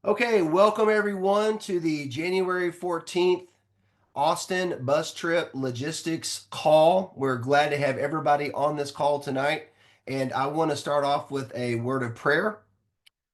Okay, welcome everyone to the January 14th Austin bus trip logistics call. We're glad to have everybody on this call tonight. And I want to start off with a word of prayer.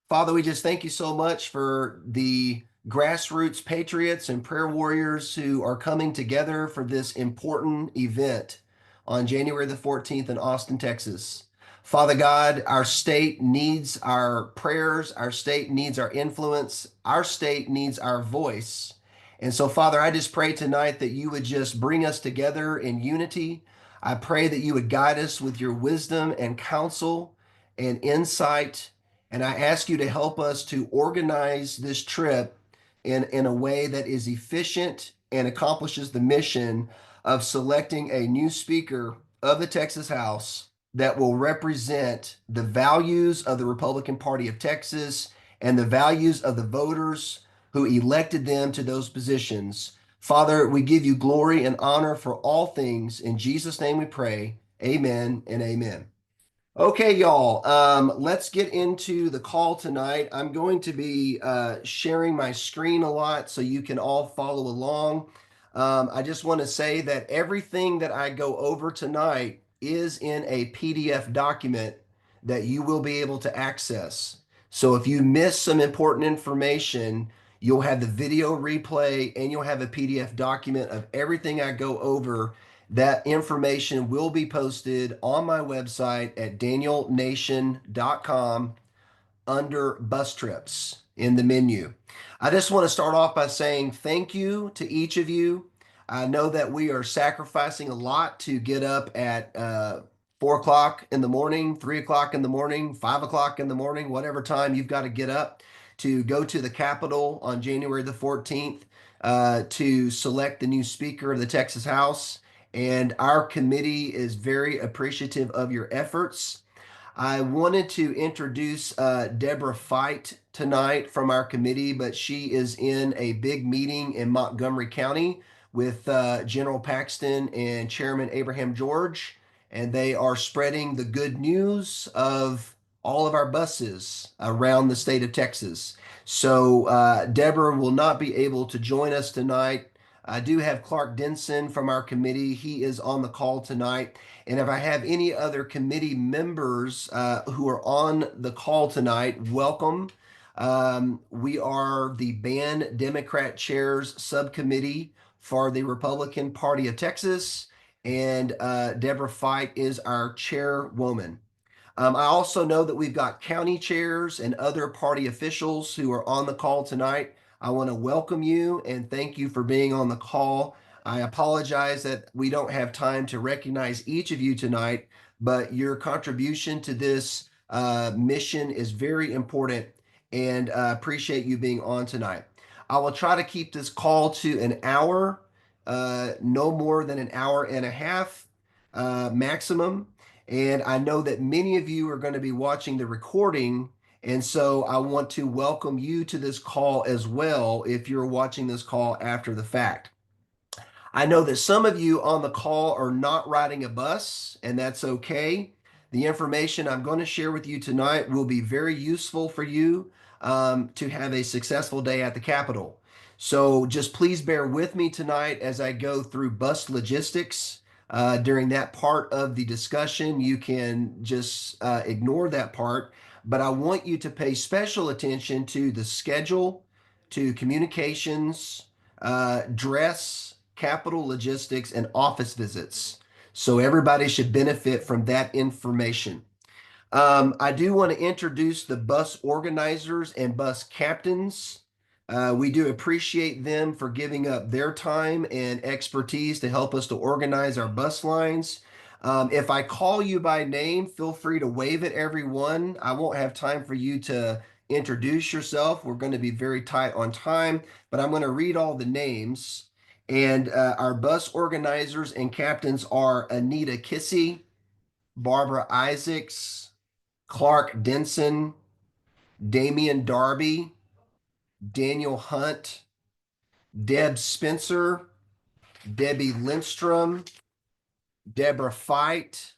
Father, we just thank you so much for the grassroots patriots and prayer warriors who are coming together for this important event on January the 14th in Austin, Texas. Father God, our state needs our prayers, our state needs our influence, our state needs our voice. And so, Father, I just pray tonight that you would just bring us together in unity. I pray that you would guide us with your wisdom and counsel and insight, and I ask you to help us to organize this trip in a way that is efficient and accomplishes the mission of selecting a new speaker of the Texas House that will represent the values of the Republican Party of Texas and the values of the voters who elected them to those positions. Father, we give you glory and honor for all things. In Jesus' name we pray. Amen and amen. Okay, y'all, let's get into the call tonight. I'm going to be sharing my screen a lot so you can all follow along. I just want to say that everything that I go over tonight is in a PDF document that you will be able to access. So if you miss some important information, you'll have the video replay and you'll have a PDF document of everything I go over. That information will be posted on my website at danielnation.com under bus trips in the menu. I just want to start off by saying thank you to each of you. I know that we are sacrificing a lot to get up at 4 o'clock in the morning, 3 o'clock in the morning, 5 o'clock in the morning, whatever time you've got to get up to go to the Capitol on January the 14th to select the new Speaker of the Texas House. And our committee is very appreciative of your efforts. I wanted to introduce Deborah Fight tonight from our committee, but she is in a big meeting in Montgomery County with General Paxton and Chairman Abraham George, and they are spreading the good news of all of our buses around the state of Texas. So Deborah will not be able to join us tonight. I do have Clark Denson from our committee. He is on the call tonight. And if I have any other committee members who are on the call tonight, welcome. We are the Ban Democrat Chairs Subcommittee for the Republican Party of Texas, and Deborah Fight is our chairwoman. I also know that we've got county chairs and other party officials who are on the call tonight. I want to welcome you and thank you for being on the call. I apologize that we don't have time to recognize each of you tonight, but your contribution to this mission is very important, and appreciate you being on tonight. I will try to keep this call to an hour, no more than an hour and a half maximum. And I know that many of you are going to be watching the recording. And so I want to welcome you to this call as well if you're watching this call after the fact. I know that some of you on the call are not riding a bus, and that's okay. The information I'm going to share with you tonight will be very useful for you to have a successful day at the Capitol. So just please bear with me tonight as I go through bus logistics. During that part of the discussion, you can just ignore that part, but I want you to pay special attention to the schedule, to communications, dress, capital logistics, and office visits. So everybody should benefit from that information. I do want to introduce the bus organizers and bus captains. We do appreciate them for giving up their time and expertise to help us to organize our bus lines. If I call you by name, feel free to wave at everyone. I won't have time for you to introduce yourself. We're going to be very tight on time, but I'm going to read all the names. And our bus organizers and captains are Anita Kissy, Barbara Isaacs, Clark Denson, Damian Darby, Daniel Hunt, Deb Spencer, Debbie Lindstrom, Deborah Fight,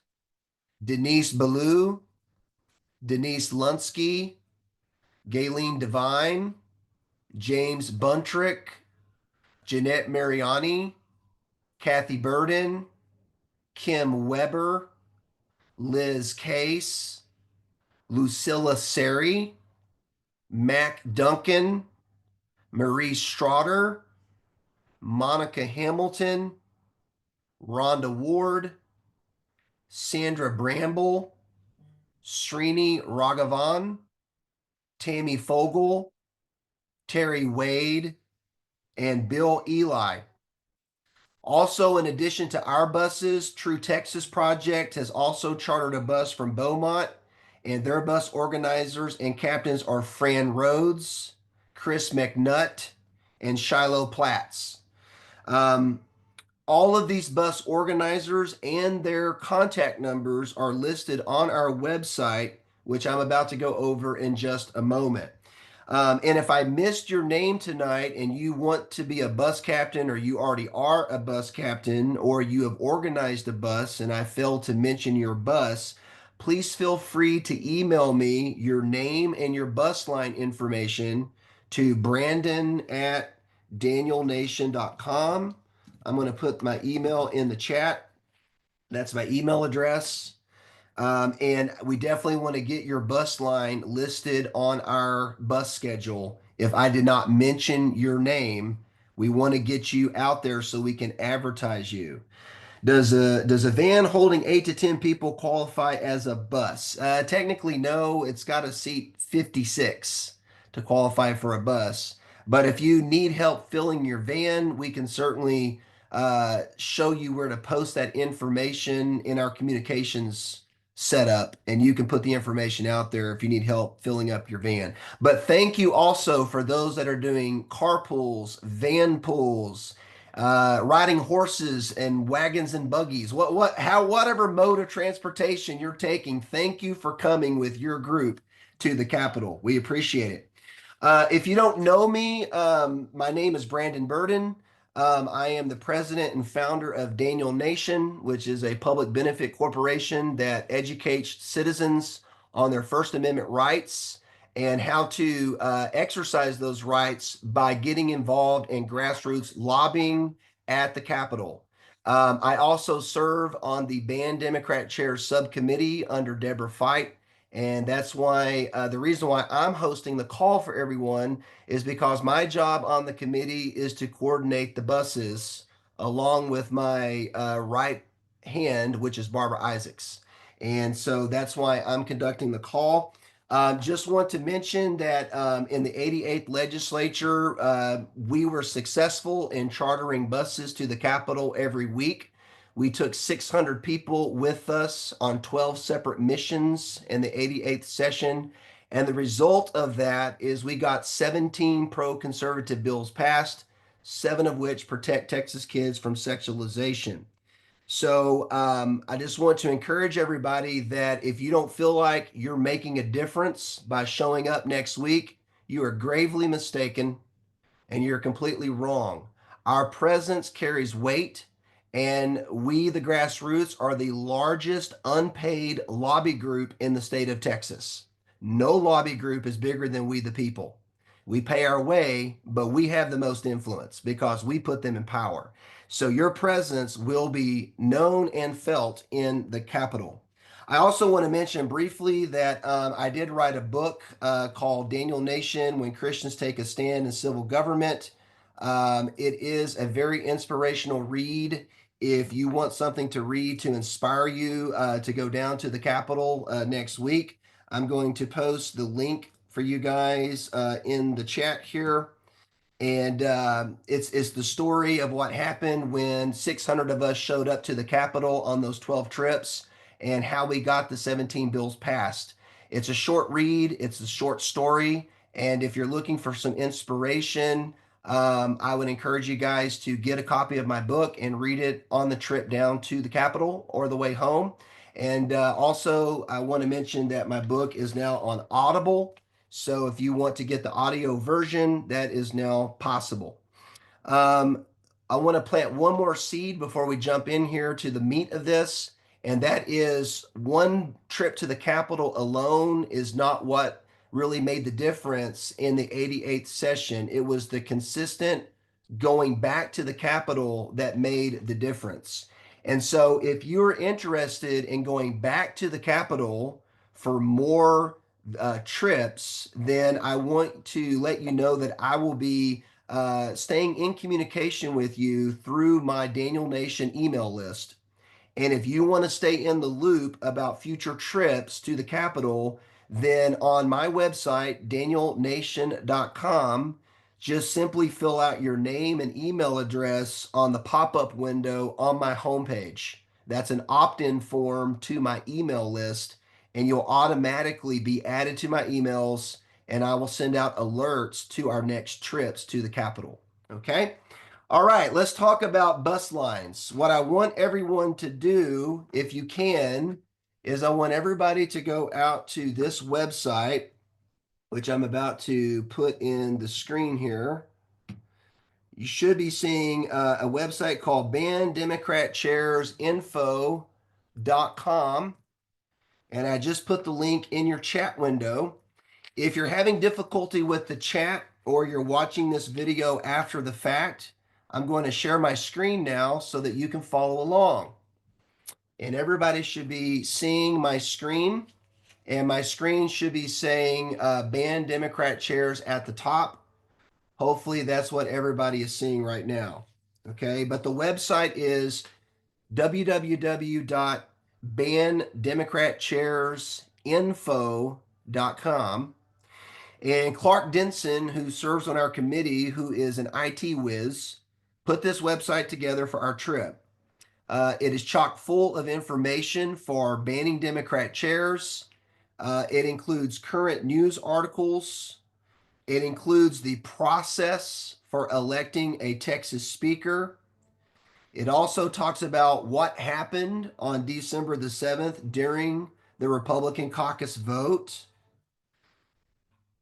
Denise Ballou, Denise Lunsky, Gayleen Devine, James Buntrick, Jeanette Mariani, Kathy Burden, Kim Weber, Liz Case, Lucilla Seri, Mac Duncan, Marie Straughter, Monica Hamilton, Rhonda Ward, Sandra Bramble, Srini Raghavan, Tammy Fogel, Terry Wade, and Bill Eli. Also, in addition to our buses, True Texas Project has also chartered a bus from Beaumont, and their bus organizers and captains are Fran Rhodes, Chris McNutt, and Shiloh Platts. Um, all of these bus organizers and their contact numbers are listed on our website, which I'm about to go over in just a moment. And if I missed your name tonight and you want to be a bus captain, or you already are a bus captain, or you have organized a bus and I failed to mention your bus, please feel free to email me your name and your bus line information to brandon@danielnation.com. I'm going to put my email in the chat. That's my email address. And we definitely want to get your bus line listed on our bus schedule. If I did not mention your name, we want to get you out there so we can advertise you. Does a van holding 8 to 10 people qualify as a bus? Technically, no. It's got a seat 56 to qualify for a bus. But if you need help filling your van, we can certainly show you where to post that information in our communications setup, and you can put the information out there if you need help filling up your van. But thank you also for those that are doing carpools, van pools, riding horses and wagons and buggies, whatever mode of transportation you're taking. Thank you for coming with your group to the Capitol. We appreciate it. If you don't know me, my name is Brandon Burden. I am the president and founder of Daniel Nation, which is a public benefit corporation that educates citizens on their First Amendment rights and how to exercise those rights by getting involved in grassroots lobbying at the Capitol. I also serve on the Banned Democrat Chair Subcommittee under Deborah Fite. And that's why the reason why I'm hosting the call for everyone is because my job on the committee is to coordinate the buses along with my right hand, which is Barbara Isaacs. And so that's why I'm conducting the call. Just want to mention that in the 88th legislature, we were successful in chartering buses to the Capitol every week. We took 600 people with us on 12 separate missions in the 88th session. And the result of that is we got 17 pro-conservative bills passed, 7 of which protect Texas kids from sexualization. So I just want to encourage everybody that if you don't feel like you're making a difference by showing up next week, you are gravely mistaken and you're completely wrong. Our presence carries weight, and we, the grassroots, are the largest unpaid lobby group in the state of Texas. No lobby group is bigger than we, the people. We pay our way, but we have the most influence because we put them in power. So your presence will be known and felt in the Capitol. I also want to mention briefly that I did write a book called Daniel Nation: When Christians Take a Stand in Civil Government. It is a very inspirational read. If you want something to read to inspire you to go down to the Capitol next week, I'm going to post the link for you guys in the chat here. And it's the story of what happened when 600 of us showed up to the Capitol on those 12 trips and how we got the 17 bills passed. It's a short read, it's a short story. And if you're looking for some inspiration, I would encourage you guys to get a copy of my book and read it on the trip down to the Capitol or the way home. And also, I want to mention that my book is now on Audible. So if you want to get the audio version, that is now possible. Um, I want to plant one more seed before we jump in here to the meat of this, and that is one trip to the Capitol alone is not what really made the difference in the 88th session. It was the consistent going back to the Capitol that made the difference. And so, if you're interested in going back to the Capitol for more trips, then I want to let you know that I will be staying in communication with you through my Daniel Nation email list. And if you want to stay in the loop about future trips to the Capitol, then on my website, danielnation.com, just simply fill out your name and email address on the pop up window on my homepage. That's an opt in form to my email list, and you'll automatically be added to my emails, and I will send out alerts to our next trips to the Capitol. Okay? All right, let's talk about bus lines. What I want everyone to do, if you can, is I want everybody to go out to this website, which I'm about to put in the screen here. You should be seeing a website called bandemocratchairsinfo.com, and I just put the link in your chat window. If you're having difficulty with the chat or you're watching this video after the fact, I'm going to share my screen now so that you can follow along. And everybody should be seeing my screen. And my screen should be saying ban Democrat chairs at the top. Hopefully that's what everybody is seeing right now. Okay, but the website is www.bandemocratchairsinfo.com. And Clark Denson, who serves on our committee, who is an IT whiz, put this website together for our trip. It is chock full of information for banning Democrat chairs. It includes current news articles. It includes the process for electing a Texas speaker. It also talks about what happened on December the 7th during the Republican caucus vote.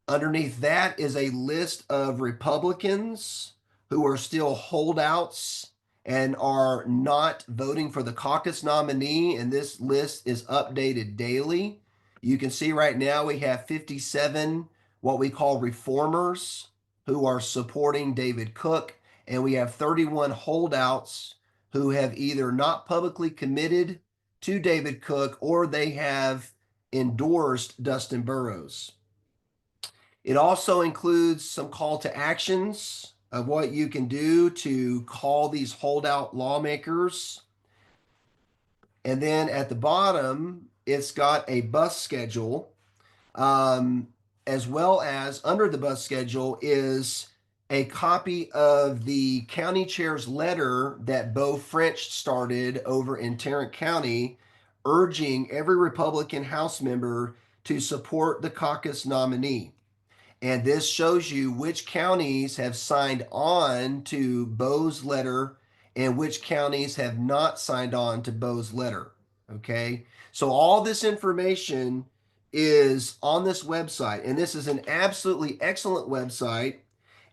Underneath that is a list of Republicans who are still holdouts and are not voting for the caucus nominee, and this list is updated daily. You can see right now we have 57 what we call reformers who are supporting David Cook, and we have 31 holdouts who have either not publicly committed to David Cook or they have endorsed Dustin Burrows. It also includes some call to actions of what you can do to call these holdout lawmakers. And then at the bottom, it's got a bus schedule, as well as under the bus schedule is a copy of the county chair's letter that Beau French started over in Tarrant County, urging every Republican House member to support the caucus nominee. And this shows you which counties have signed on to Beau's letter and which counties have not signed on to Beau's letter. Okay. So all this information is on this website, and this is an absolutely excellent website.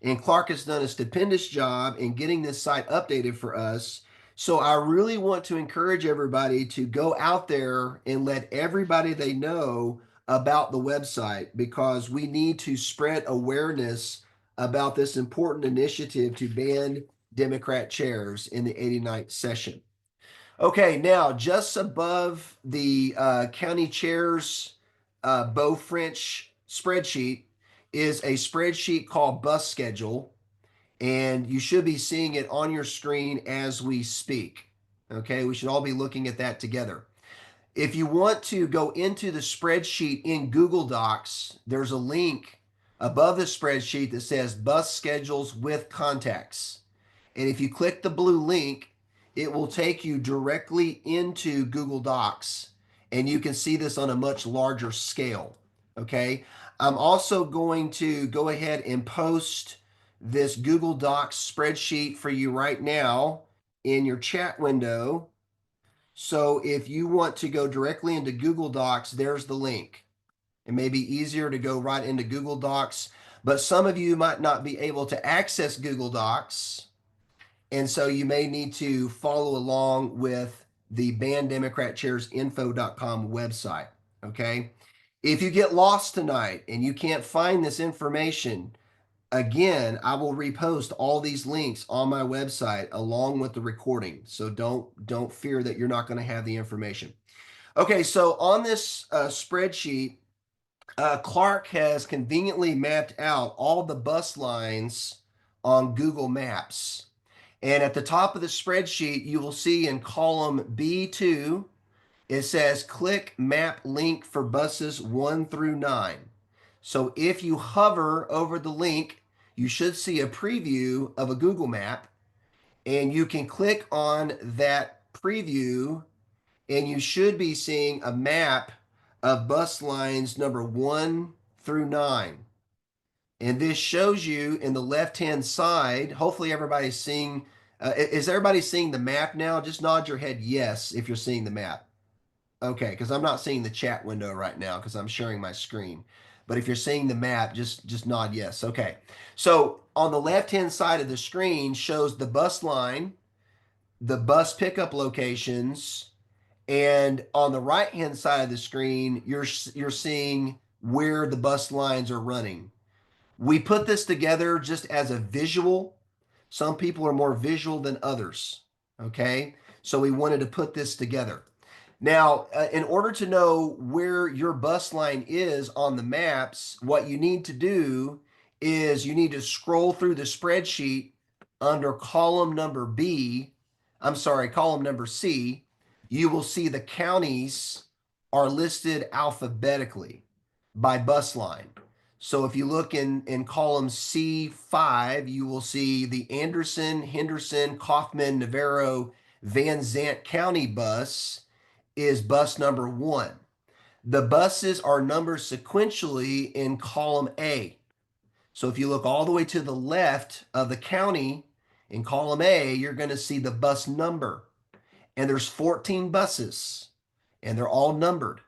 And Clark has done a stupendous job in getting this site updated for us. So I really want to encourage everybody to go out there and let everybody they know about the website, because we need to spread awareness about this important initiative to ban Democrat chairs in the 89th session. Okay, now just above the county chairs Beau French spreadsheet is a spreadsheet called Bus Schedule, and you should be seeing it on your screen as we speak. Okay, we should all be looking at that together. If you want to go into the spreadsheet in Google Docs, there's a link above the spreadsheet that says bus schedules with contacts. And if you click the blue link, it will take you directly into Google Docs, and you can see this on a much larger scale. Okay. I'm also going to go ahead and post this Google Docs spreadsheet for you right now in your chat window. So if you want to go directly into Google Docs, there's the link. It may be easier to go right into Google Docs, but some of you might not be able to access Google Docs. And so you may need to follow along with the bandemocratchairsinfo.com website. Okay. If you get lost tonight and you can't find this information, again, I will repost all these links on my website along with the recording. So don't fear that you're not going to have the information. Okay, so on this spreadsheet, Clark has conveniently mapped out all the bus lines on Google Maps. And at the top of the spreadsheet, you will see in column B2, it says click map link for buses 1 through 9. So if you hover over the link, you should see a preview of a Google map, and you can click on that preview and you should be seeing a map of bus lines number 1 through 9. And this shows you in the left-hand side, hopefully everybody's seeing, is everybody seeing the map now? Just nod your head yes if you're seeing the map. Okay, because I'm not seeing the chat window right now because I'm sharing my screen. But if you're seeing the map, just nod yes. Okay. So on the left-hand side of the screen shows the bus line, the bus pickup locations, and on the right-hand side of the screen, you're seeing where the bus lines are running. We put this together just as a visual. Some people are more visual than others. Okay. So we wanted to put this together. Now, in order to know where your bus line is on the maps, what you need to do is you need to scroll through the spreadsheet under column number B. I'm sorry, column number C. You will see the counties are listed alphabetically by bus line. So if you look in column C5, you will see the Anderson, Henderson, Kaufman, Navarro, Van Zant County bus is bus number 1. The buses are numbered sequentially in column A. So if you look all the way to the left of the county in column A, you're going to see the bus number. And there's 14 buses, and they're all numbered.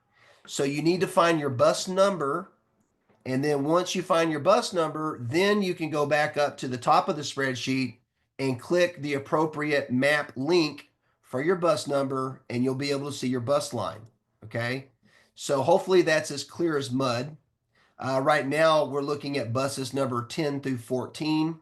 So you need to find your bus number. And then once you find your bus number, then you can go back up to the top of the spreadsheet and click the appropriate map link for your bus number, and you'll be able to see your bus line. Okay. So hopefully that's as clear as mud. Right now, we're looking at buses number 10 through 14.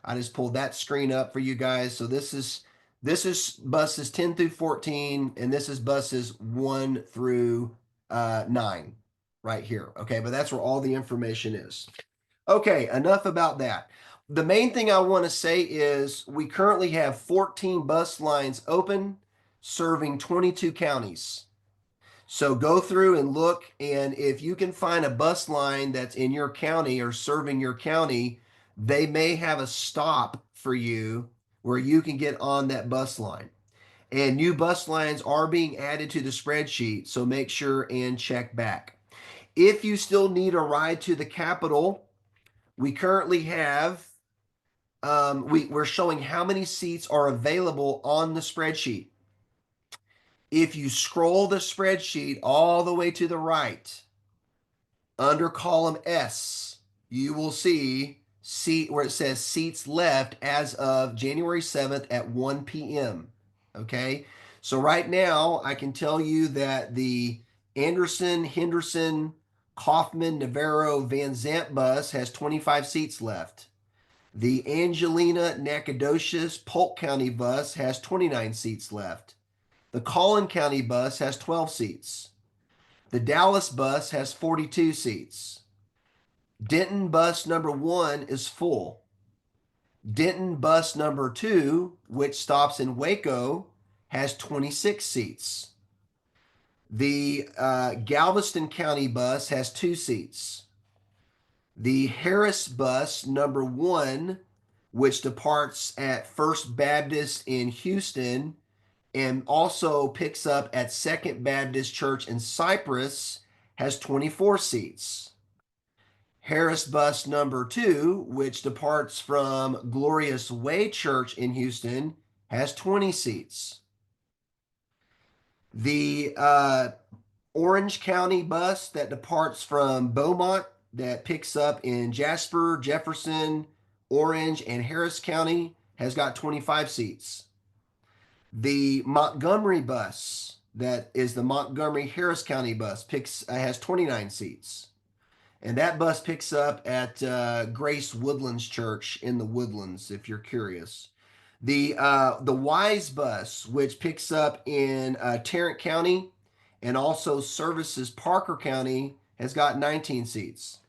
I just pulled that screen up for you guys. So this is buses 10 through 14, and this is buses 1 through 9 right here. Okay, but that's where all the information is. Okay, enough about that. The main thing I want to say is we currently have 14 bus lines open serving 22 counties. So go through and look, and if you can find a bus line that's in your county or serving your county, they may have a stop for you where you can get on that bus line. And new bus lines are being added to the spreadsheet, so make sure and check back. If you still need a ride to the Capitol, we currently have, we're showing how many seats are available on the spreadsheet. If you scroll the spreadsheet all the way to the right, under column S, you will see seat where it says seats left as of January 7th at 1 p.m. Okay. So right now I can tell you that the Anderson, Henderson, Kaufman, Navarro, Van Zant bus has 25 seats left. The Angelina, Nacogdoches, Polk County bus has 29 seats left. The Collin County bus has 12 seats. The Dallas bus has 42 seats. Denton bus number 1 is full. Denton bus number 2, which stops in Waco, has 26 seats. The Galveston County bus has 2 seats. The Harris bus number 1, which departs at First Baptist in Houston and also picks up at Second Baptist Church in Cypress, has 24 seats. Harris bus number 2, which departs from Glorious Way Church in Houston, has 20 seats. The Orange County bus that departs from Beaumont that picks up in Jasper, Jefferson, Orange, and Harris County has got 25 seats. The Montgomery bus that is the Montgomery Harris County bus, has 29 seats. And that bus picks up at Grace Woodlands Church in the Woodlands, if you're curious. The Wise bus, which picks up in Tarrant County and also services Parker County, has got 19 seats.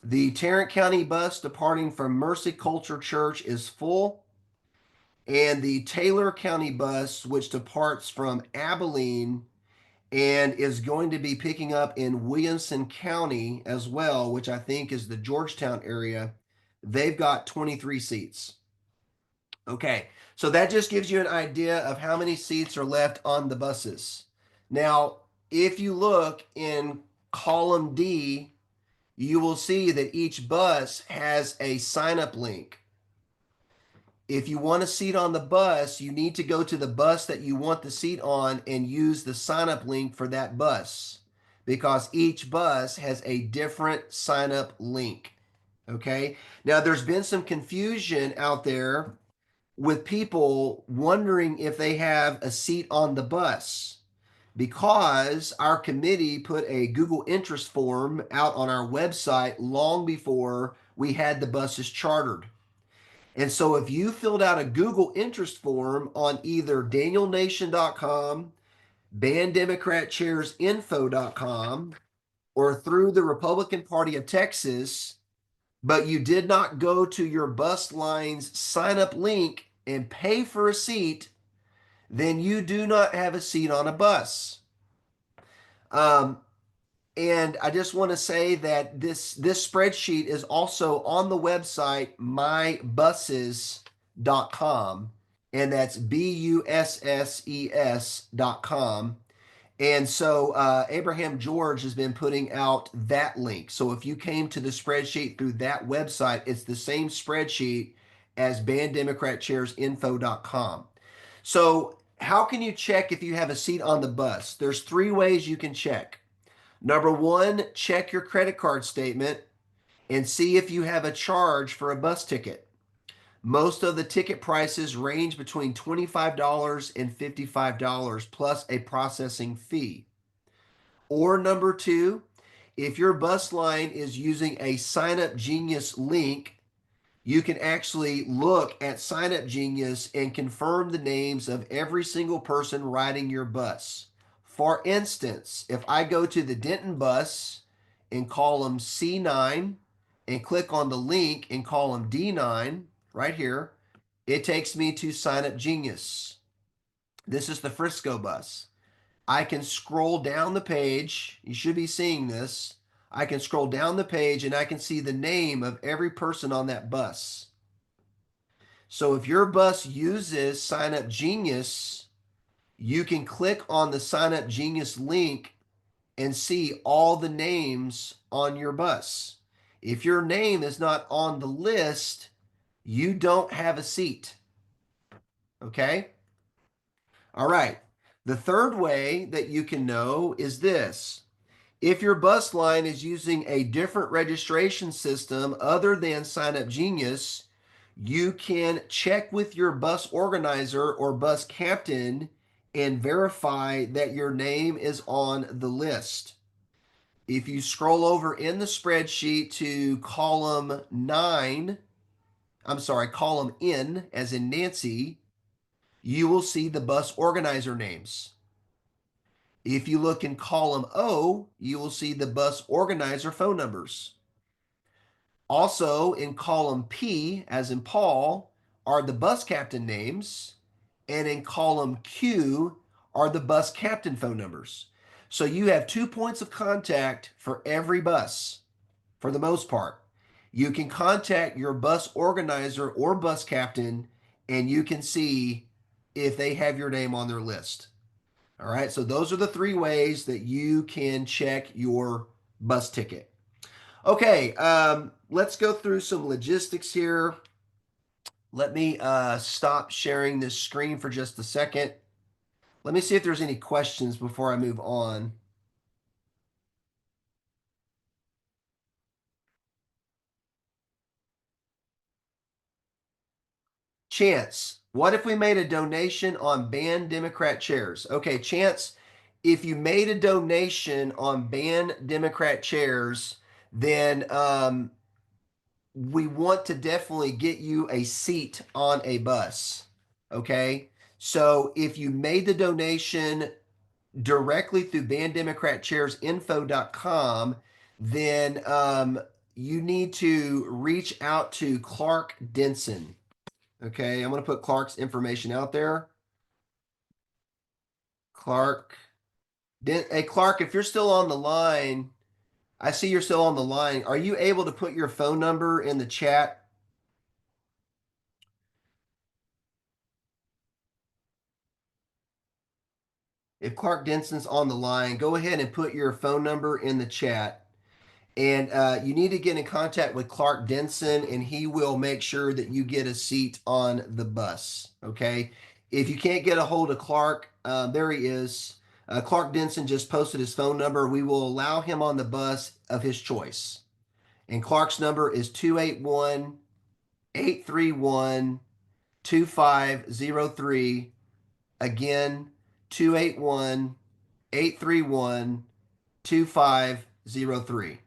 The Tarrant County bus departing from Mercy Culture Church is full, and the Taylor County bus, which departs from Abilene and is going to be picking up in Williamson County as well, which I think is the Georgetown area, they've got 23 seats. Okay, so that just gives you an idea of how many seats are left on the buses. Now, if you look in column D, you will see that each bus has a sign up link. If you want a seat on the bus, you need to go to the bus that you want the seat on and use the sign up link for that bus because each bus has a different sign up link. Okay. Now, there's been some confusion out there with people wondering if they have a seat on the bus because our committee put a Google interest form out on our website long before we had the buses chartered. And so if you filled out a Google interest form on either danielnation.com, banddemocratchairsinfo.com, or through the Republican Party of Texas, but you did not go to your bus line's sign up link and pay for a seat, then you do not have a seat on a bus. Um, and I just want to say that this spreadsheet is also on the website mybusses.com, and that's busses.com. And so Abraham George has been putting out that link. So if you came to the spreadsheet through that website, it's the same spreadsheet as banddemocratchairsinfo.com. So how can you check if you have a seat on the bus? There's three ways you can check. Number one, check your credit card statement and see if you have a charge for a bus ticket. Most of the ticket prices range between $25 and $55 plus a processing fee. Or number two, if your bus line is using a Sign Up Genius link, you can actually look at Sign Up Genius and confirm the names of every single person riding your bus. For instance, if I go to the Denton bus in column C9 and click on the link in column D9 right here, it takes me to Sign Up Genius. This is the Frisco bus. I can scroll down the page. You should be seeing this. I can scroll down the page and I can see the name of every person on that bus. So if your bus uses Sign Up Genius, you can click on the Sign Up Genius link and see all the names on your bus. If your name is not on the list, you don't have a seat. Okay? All right. The third way that you can know is this. If your bus line is using a different registration system other than Sign Up Genius, you can check with your bus organizer or bus captain and verify that your name is on the list. If you scroll over in the spreadsheet to column 9, column N as in Nancy, you will see the bus organizer names. If you look in column O, you will see the bus organizer phone numbers. Also in column P, as in Paul, are the bus captain names, and in column Q are the bus captain phone numbers. So you have 2 points of contact for every bus, for the most part. You can contact your bus organizer or bus captain, and you can see if they have your name on their list. All right, so those are the three ways that you can check your bus ticket. Okay, let's go through some logistics here. Let me stop sharing this screen for just a second. Let me see if there's any questions before I move on. Chance, What if we made a donation on banned Democrat chairs? Okay, Chance, if you made a donation on banned Democrat chairs, then we want to definitely get you a seat on a bus. Okay. So if you made the donation directly through banddemocratchairsinfo.com, then you need to reach out to Clark Denson. Okay. I'm going to put Clark's information out there. Clark. Hey, Clark, if you're still on the line, I see you're still on the line. Are you able to put your phone number in the chat? If Clark Denson's on the line, go ahead and put your phone number in the chat. And you need to get in contact with Clark Denson, and he will make sure that you get a seat on the bus. Okay. If you can't get a hold of Clark, there he is. Clark Denson just posted his phone number. We will allow him on the bus of his choice. And Clark's number is 281 831 2503. Again, 281 831 2503.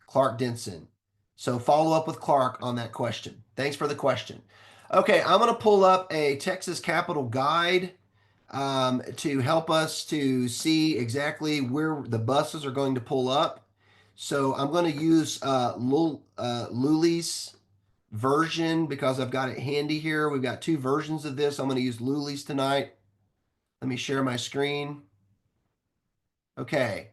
Clark Denson. So follow up with Clark on that question. Thanks for the question. Okay, I'm going to pull up a Texas Capitol guide to help us to see exactly where the buses are going to pull up. So I'm going to use Luli's version because I've got it handy here. We've got two versions of this. I'm going to use Luli's tonight. Let me share my screen. Okay.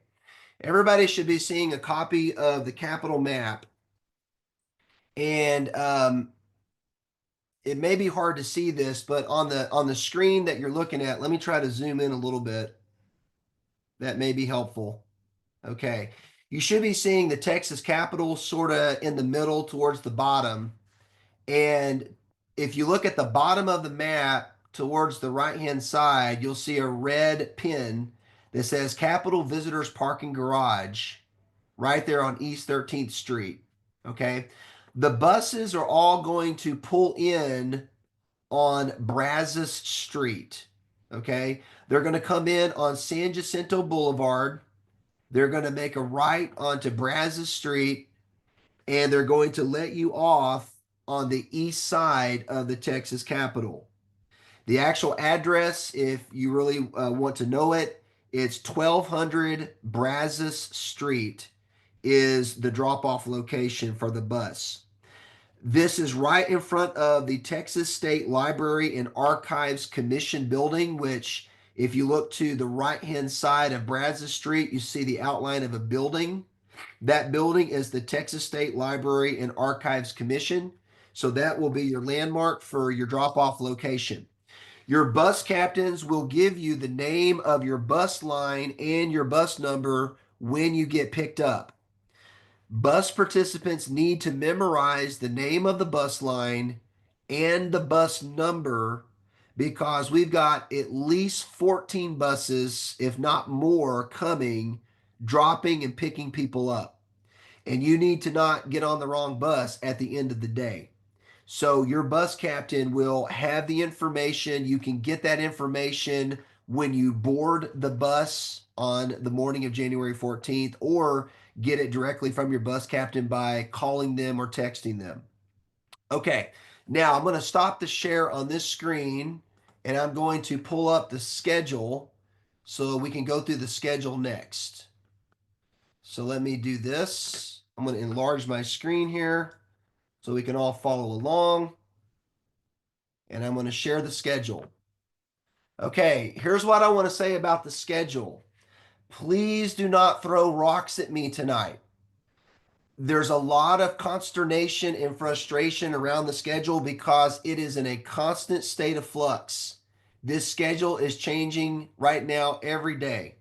Everybody should be seeing a copy of the Capitol map. And it may be hard to see this, but on the screen that you're looking at, let me try to zoom in a little bit. That may be helpful. Okay. You should be seeing the Texas Capitol sort of in the middle towards the bottom. And if you look at the bottom of the map towards the right-hand side, you'll see a red pin that says Capitol Visitors Parking Garage right there on East 13th Street. Okay. The buses are all going to pull in on Brazos Street. Okay. They're going to come in on San Jacinto Boulevard. They're going to make a right onto Brazos Street, and they're going to let you off on the east side of the Texas Capitol. The actual address, if you really want to know it, it's 1200 Brazos Street is the drop-off location for the bus. This is right in front of the Texas State Library and Archives Commission building, which if you look to the right-hand side of Brazos Street, you see the outline of a building. That building is the Texas State Library and Archives Commission. So that will be your landmark for your drop-off location. Your bus captains will give you the name of your bus line and your bus number when you get picked up. Bus participants need to memorize the name of the bus line and the bus number because we've got at least 14 buses, if not more, coming, dropping, and picking people up. And you need to not get on the wrong bus at the end of the day. So your bus captain will have the information. You can get that information when you board the bus on the morning of January 14th, or get it directly from your bus captain by calling them or texting them. Okay, now I'm going to stop the share on this screen and I'm going to pull up the schedule so we can go through the schedule next. So let me do this. I'm going to enlarge my screen here so we can all follow along. And I'm going to share the schedule. Okay, here's what I want to say about the schedule. Please do not throw rocks at me tonight. There's a lot of consternation and frustration around the schedule because it is in a constant state of flux. This schedule is changing right now every day.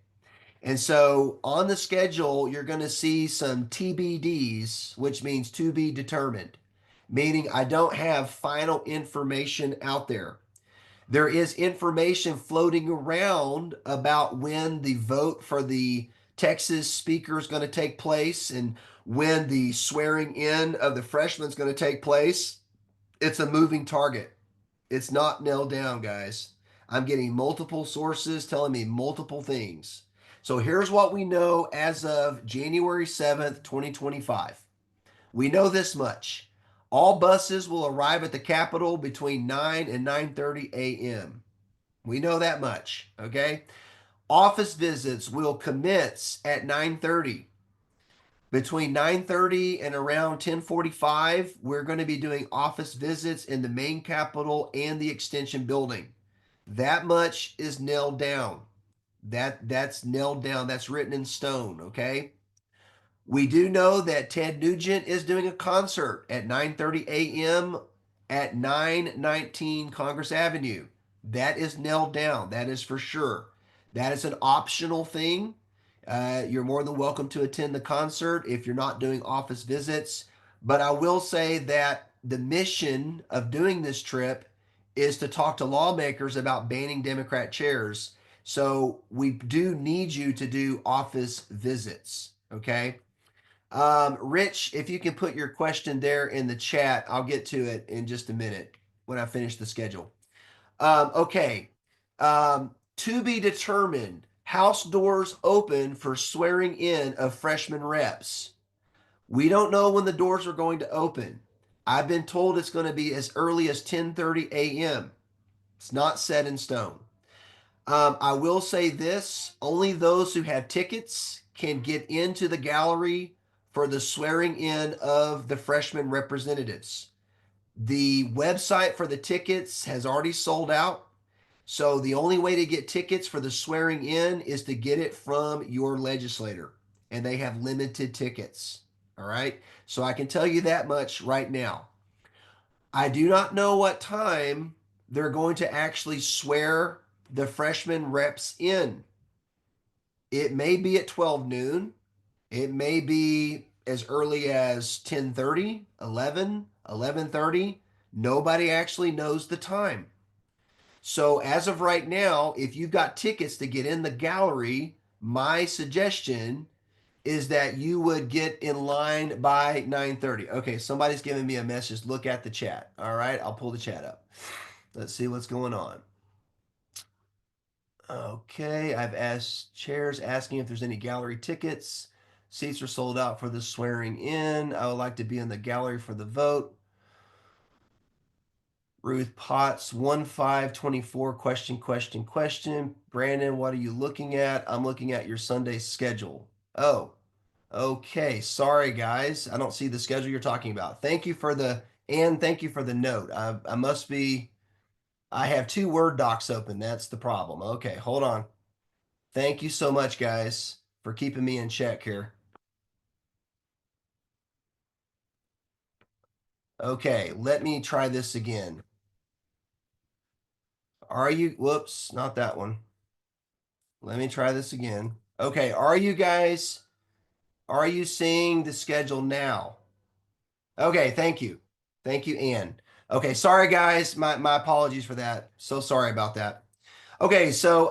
And so on the schedule, you're going to see some TBDs, which means to be determined, meaning I don't have final information out there. There is information floating around about when the vote for the Texas speaker is going to take place and when the swearing in of the freshman is going to take place. It's a moving target. It's not nailed down, guys. I'm getting multiple sources telling me multiple things. So here's what we know as of January 7th, 2025. We know this much. All buses will arrive at the Capitol between 9 and 9:30 a.m. We know that much, okay? Office visits will commence at 9:30. Between 9:30 and around 10:45, we're going to be doing office visits in the main Capitol and the Extension building. That much is nailed down. That's nailed down. That's written in stone, okay? We do know that Ted Nugent is doing a concert at 9:30 a.m. at 919 Congress Avenue. That is nailed down. That is for sure. That is an optional thing. You're more than welcome to attend the concert if you're not doing office visits. But I will say that the mission of doing this trip is to talk to lawmakers about banning Democrat chairs. So we do need you to do office visits. Okay. Rich, if you can put your question there in the chat, I'll get to it in just a minute when I finish the schedule. Okay. To be determined, House doors open for swearing in of freshman reps. We don't know when the doors are going to open. I've been told it's going to be as early as 10:30 a.m. It's not set in stone. I will say this, only those who have tickets can get into the gallery for the swearing in of the freshman representatives. The website for the tickets has already sold out. So the only way to get tickets for the swearing in is to get it from your legislator, and they have limited tickets. All right. So I can tell you that much right now. I do not know what time they're going to actually swear the freshman reps in. It may be at 12 noon. It may be as early as 10:30, 11, 11:30. Nobody actually knows the time. So as of right now, if you've got tickets to get in the gallery, my suggestion is that you would get in line by 9:30. Okay, somebody's giving me a message. Look at the chat. All right, I'll pull the chat up. Let's see what's going on. Okay, I've asked chairs asking if there's any gallery tickets. Seats are sold out for the swearing in. I would like to be in the gallery for the vote. Ruth Potts, 1524, question. Brandon, what are you looking at? I'm looking at your Sunday schedule. Oh, okay. Sorry, guys. I don't see the schedule you're talking about. Thank you for the note. I must be, I have two Word docs open. That's the problem. Okay, hold on. Thank you so much, guys, for keeping me in check here. Okay, let me try this again. Whoops, not that one. Let me try this again. Okay, are you seeing the schedule now? Okay, thank you. Thank you, Ann. Okay, sorry guys, my apologies for that. So sorry about that. Okay, so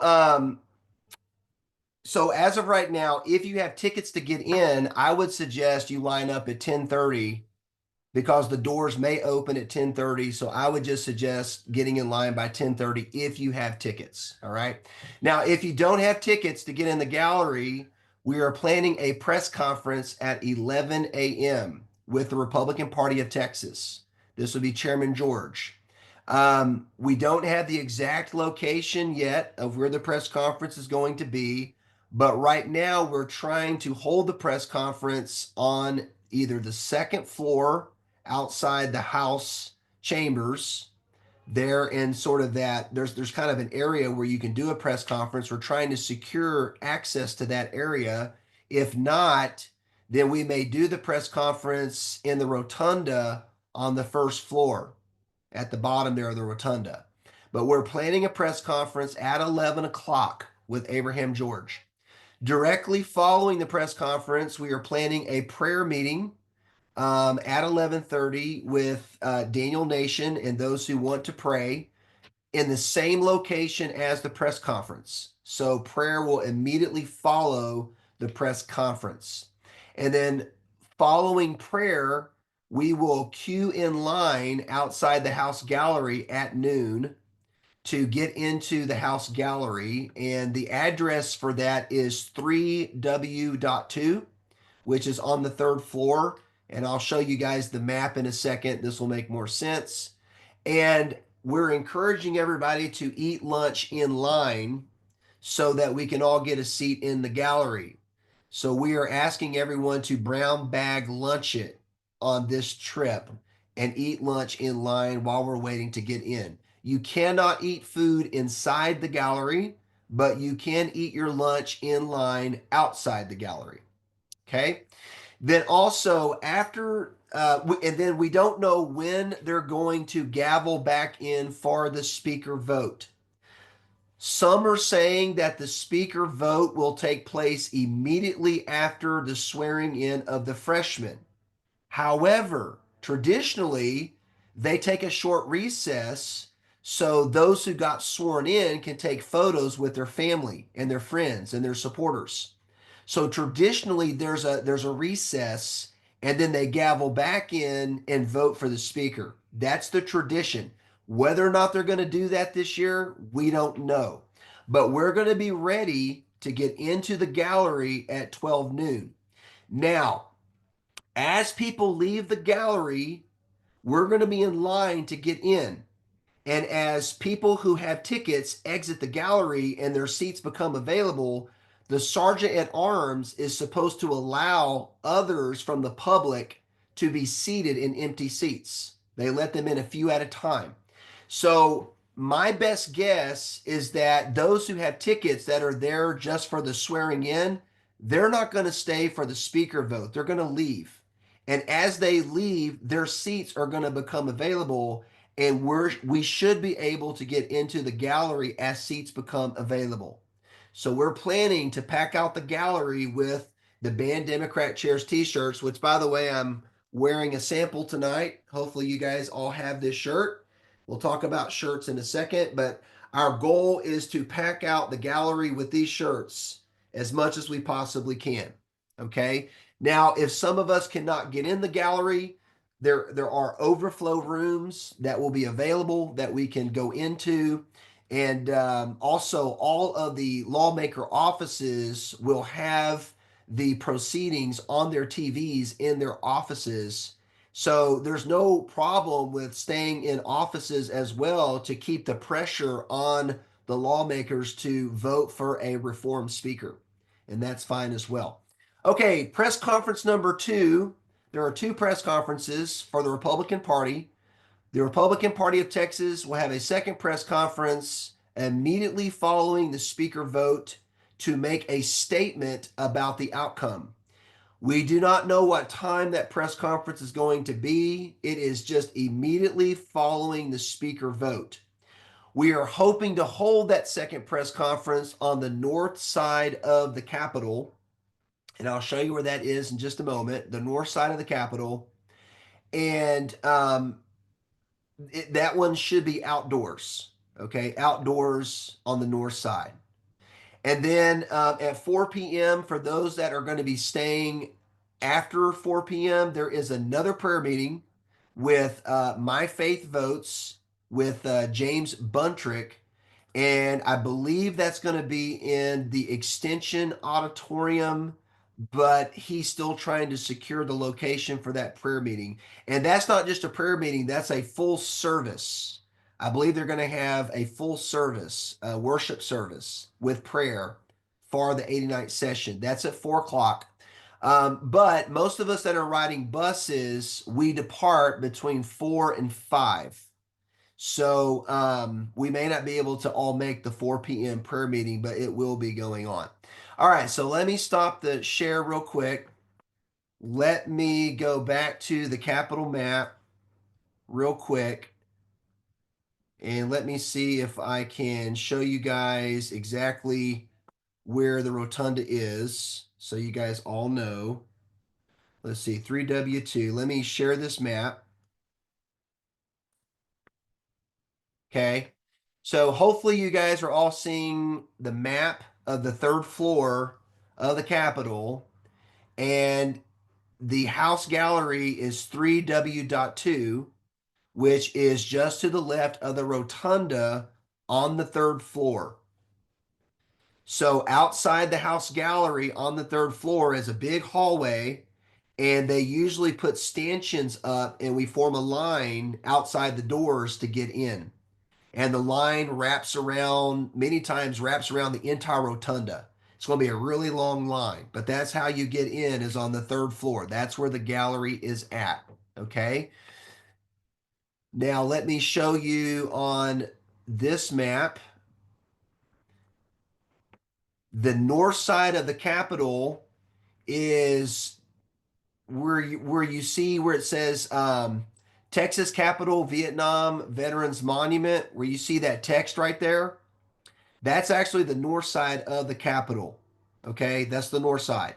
as of right now, if you have tickets to get in, I would suggest you line up at 10:30 because the doors may open at 10:30. So I would just suggest getting in line by 10:30 if you have tickets. All right. Now, if you don't have tickets to get in the gallery, we are planning a press conference at 11 a.m. with the Republican Party of Texas. This will be Chairman George. We don't have the exact location yet of where the press conference is going to be, but right now we're trying to hold the press conference on either the second floor outside the House chambers there in sort of that there's kind of an area where you can do a press conference. We're trying to secure access to that area. If not, then we may do the press conference in the rotunda on the first floor at the bottom there of the rotunda. But we're planning a press conference at 11 o'clock with Abraham George. Directly following the press conference, we are planning a prayer meeting at 11:30 with Daniel Nation and those who want to pray in the same location as the press conference. So prayer will immediately follow the press conference. And then following prayer, We will queue in line outside the house gallery at noon to get into the house gallery. And the address for that is 3W.2, which is on the third floor. And I'll show you guys the map in a second. This will make more sense. And we're encouraging everybody to eat lunch in line so that we can all get a seat in the gallery. So we are asking everyone to brown bag lunch it on this trip and eat lunch in line while we're waiting to get in. You cannot eat food inside the gallery, but you can eat your lunch in line outside the gallery. Okay. Then also and then we don't know when they're going to gavel back in for the speaker vote. Some are saying that the speaker vote will take place immediately after the swearing in of the freshmen. However, traditionally, they take a short recess so those who got sworn in can take photos with their family and their friends and their supporters. So traditionally, there's a recess, and then they gavel back in and vote for the speaker. That's the tradition. Whether or not they're going to do that this year, we don't know. But we're going to be ready to get into the gallery at 12 noon. Now, as people leave the gallery, we're going to be in line to get in. And as people who have tickets exit the gallery and their seats become available, the sergeant at arms is supposed to allow others from the public to be seated in empty seats. They let them in a few at a time. So, my best guess is that those who have tickets that are there just for the swearing in, they're not going to stay for the speaker vote. They're going to leave. And as they leave, their seats are going to become available, and we should be able to get into the gallery as seats become available. So we're planning to pack out the gallery with the Band Democrat Chairs t-shirts, which, by the way, I'm wearing a sample tonight. Hopefully you guys all have this shirt. We'll talk about shirts in a second, but our goal is to pack out the gallery with these shirts as much as we possibly can. Okay. Now, if some of us cannot get in the gallery, there are overflow rooms that will be available that we can go into. And also, all of the lawmaker offices will have the proceedings on their TVs in their offices. So there's no problem with staying in offices as well to keep the pressure on the lawmakers to vote for a reform speaker. And that's fine as well. Okay, press conference number 2. There are 2 press conferences for the Republican Party. The Republican Party of Texas will have a second press conference immediately following the speaker vote to make a statement about the outcome. We do not know what time that press conference is going to be. It is just immediately following the speaker vote. We are hoping to hold that second press conference on the north side of the Capitol, and I'll show you where that is in just a moment, the north side of the Capitol. And that one should be outdoors, okay? Outdoors on the north side. And then at 4 p.m., for those that are going to be staying after 4 p.m., there is another prayer meeting with My Faith Votes with James Buntrick. And I believe that's going to be in the Extension Auditorium, but he's still trying to secure the location for that prayer meeting. And that's not just a prayer meeting, that's a full service. I believe they're going to have a full service, a worship service with prayer for the 89th session. That's at 4 o'clock. But most of us that are riding buses, we depart between 4 and 5. So we may not be able to all make the 4 p.m. prayer meeting, but it will be going on. All right, so let me stop the share real quick. Let me go back to the Capitol map real quick. And let me see if I can show you guys exactly where the rotunda is so you guys all know. Let's see, 3W2. Let me share this map. Okay. So hopefully you guys are all seeing the map of the third floor of the Capitol. And The house gallery is 3W.2, which is just to the left of the rotunda on the third floor. So outside the house gallery on the third floor is a big hallway, and they usually put stanchions up, and we form a line outside the doors to get in. And the line wraps around, many times wraps around the entire rotunda. It's going to be a really long line, but that's how you get in is on the third floor. That's where the gallery is at. Okay. Now let me show you on this map the north side of the Capitol is where you see where it says Texas Capitol Vietnam Veterans Monument, where you see that text right there. That's actually the north side of the Capitol. Okay, that's the north side.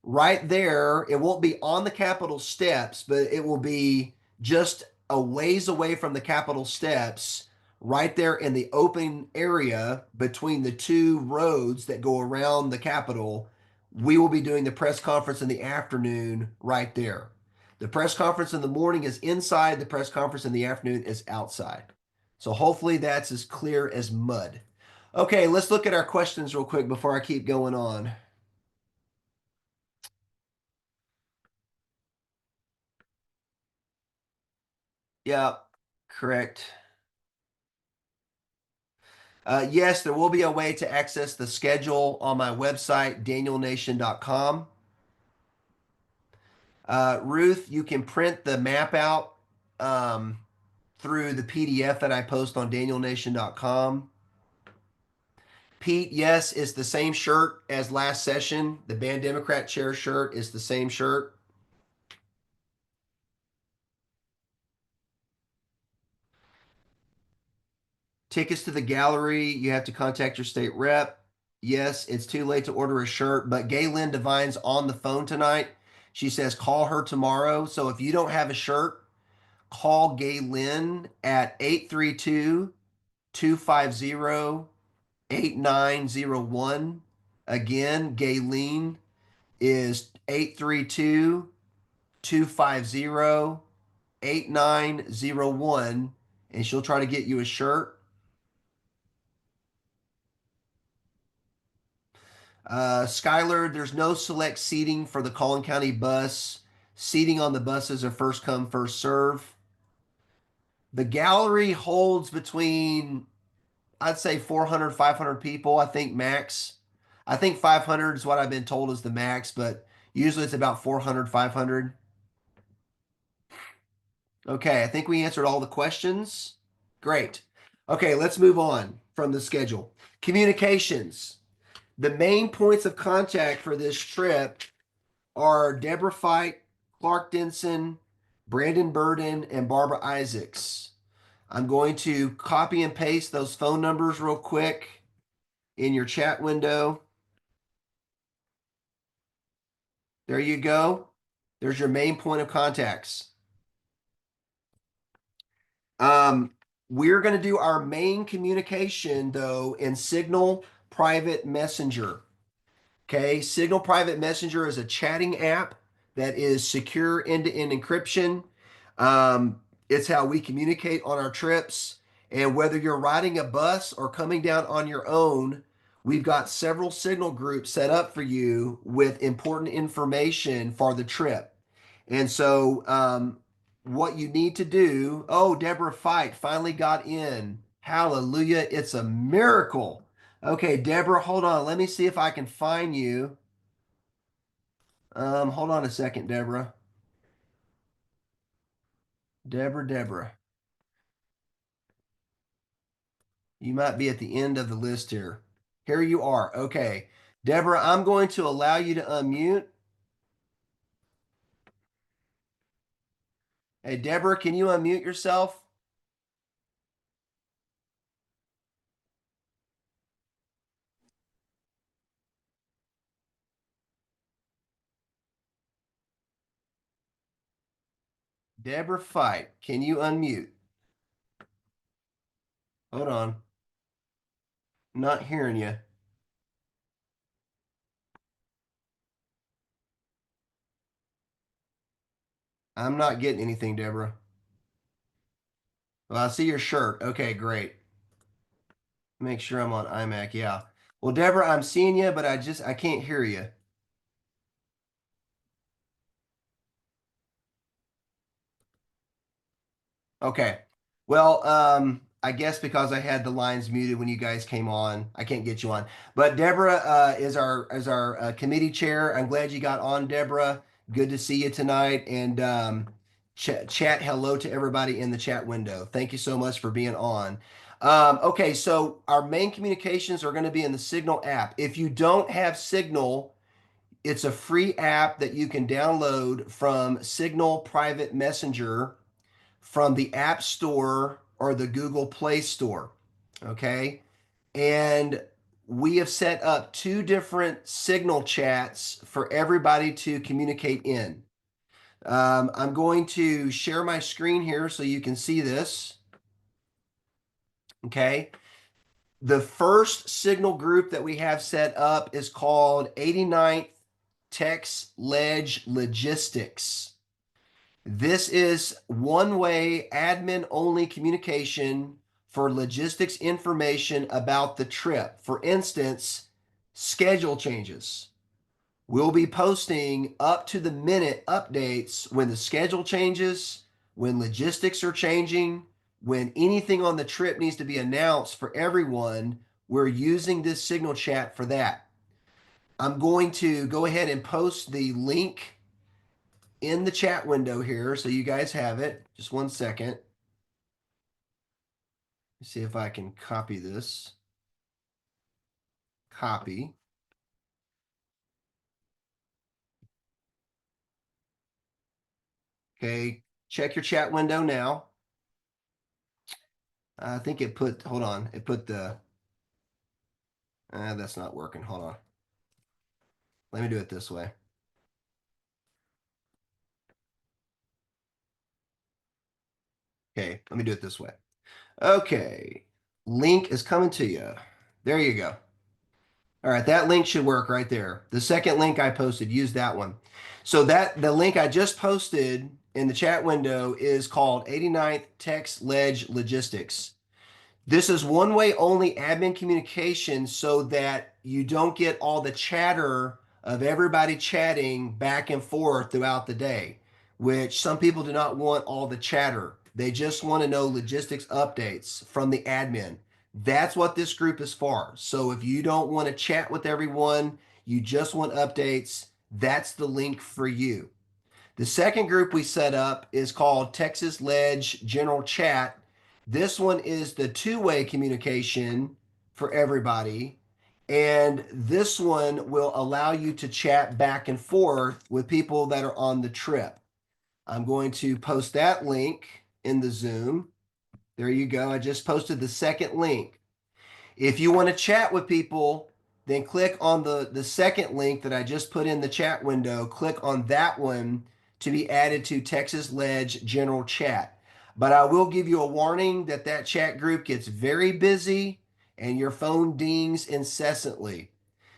Right there, it won't be on the Capitol steps, but it will be just a ways away from the Capitol steps, right there in the open area between the two roads that go around the Capitol. We will be doing the press conference in the afternoon right there. The press conference in the morning is inside, the press conference in the afternoon is outside. So hopefully that's as clear as mud. Okay, let's look at our questions real quick before I keep going on. Yeah, correct. Yes, there will be a way to access the schedule on my website, danielnation.com. Ruth, you can print the map out um, through the PDF that I post on danielnation.com. Pete, yes, it's the same shirt as last session. The Band Democrat chair shirt is the same shirt. Tickets to the gallery, you have to contact your state rep. Yes, it's too late to order a shirt, but Gaylyn Devine's on the phone tonight. She says call her tomorrow. So if you don't have a shirt, call Gaylyn at 832-250-8901. Again, Gaylene is 832-250-8901, and she'll try to get you a shirt. Skylar, there's no select seating for the Collin County bus. Seating on the buses are first come, first serve. The gallery holds between, I'd say 400, 500 people, I think max. I think 500 is what I've been told is the max, but usually it's about 400, 500. Okay, I think we answered all the questions. Great. Okay, let's move on from the schedule. Communications. The main points of contact for this trip are Deborah Fite, Clark Denson, Brandon Burden, and Barbara Isaacs. I'm going to copy and paste those phone numbers real quick in your chat window. There you go. There's your main point of contacts. Um, we're going to do our main communication, though, in Signal Private Messenger. Okay, Signal Private Messenger is a chatting app that is secure end-to-end encryption. It's how we communicate on our trips. And whether you're riding a bus or coming down on your own, we've got several signal groups set up for you with important information for the trip. And so, what you need to do, oh, Deborah Fite finally got in. Hallelujah. It's a miracle. Okay, Deborah, hold on. Let me see if I can find you. Hold on a second, Deborah. Deborah. You might be at the end of the list here. Here you are. Okay. Deborah, I'm going to allow you to unmute. Hey, Deborah, can you unmute yourself? Deborah Fight, can you unmute? Hold on. Not hearing you. I'm not getting anything, Deborah. Well, I see your shirt. Okay, great. Make sure I'm on iMac. Yeah. Well, Deborah, I'm seeing you, but I can't hear you. Okay. Well, I guess because I had the lines muted when you guys came on, I can't get you on. But Deborah is our committee chair. I'm glad you got on, Deborah. Good to see you tonight. And chat hello to everybody in the chat window. Thank you so much for being on. Okay, so our main communications are going to be in the Signal app. If you don't have Signal, it's a free app that you can download from Signal Private Messenger from the App Store or the Google Play Store. Okay. And we have set up two different Signal chats for everybody to communicate in. I'm going to share my screen here so you can see this. Okay. The first Signal group that we have set up is called 89th Text Ledge Logistics. This is one-way admin-only communication for logistics information about the trip. For instance, schedule changes. We'll be posting up to the minute updates when the schedule changes, when logistics are changing, when anything on the trip needs to be announced for everyone. We're using this Signal chat for that. I'm going to go ahead and post the link in the chat window here so you guys have it. Just one second. Let's see if I can copy this. Copy. Okay. Check your chat window now. I think it put, hold on, it put that's not working. Hold on. Let me do it this way. Okay. Let me do it this way. Okay. Link is coming to you. There you go. All right, that link should work right there. The second link I posted, use that one. So that the link I just posted in the chat window is called 89th Text Ledge Logistics. This is one way only admin communication so that you don't get all the chatter of everybody chatting back and forth throughout the day, which some people do not want all the chatter. They just want to know logistics updates from the admin. That's what this group is for. So if you don't want to chat with everyone, you just want updates, that's the link for you. The second group we set up is called Texas Ledge General Chat. This one is the two-way communication for everybody. And this one will allow you to chat back and forth with people that are on the trip. I'm going to post that link in the Zoom. There you go. I just posted the second link. If you want to chat with people, then click on the second link that I just put in the chat window. Click on that one to be added to Texas Ledge General Chat. But I will give you a warning that that chat group gets very busy and your phone dings incessantly.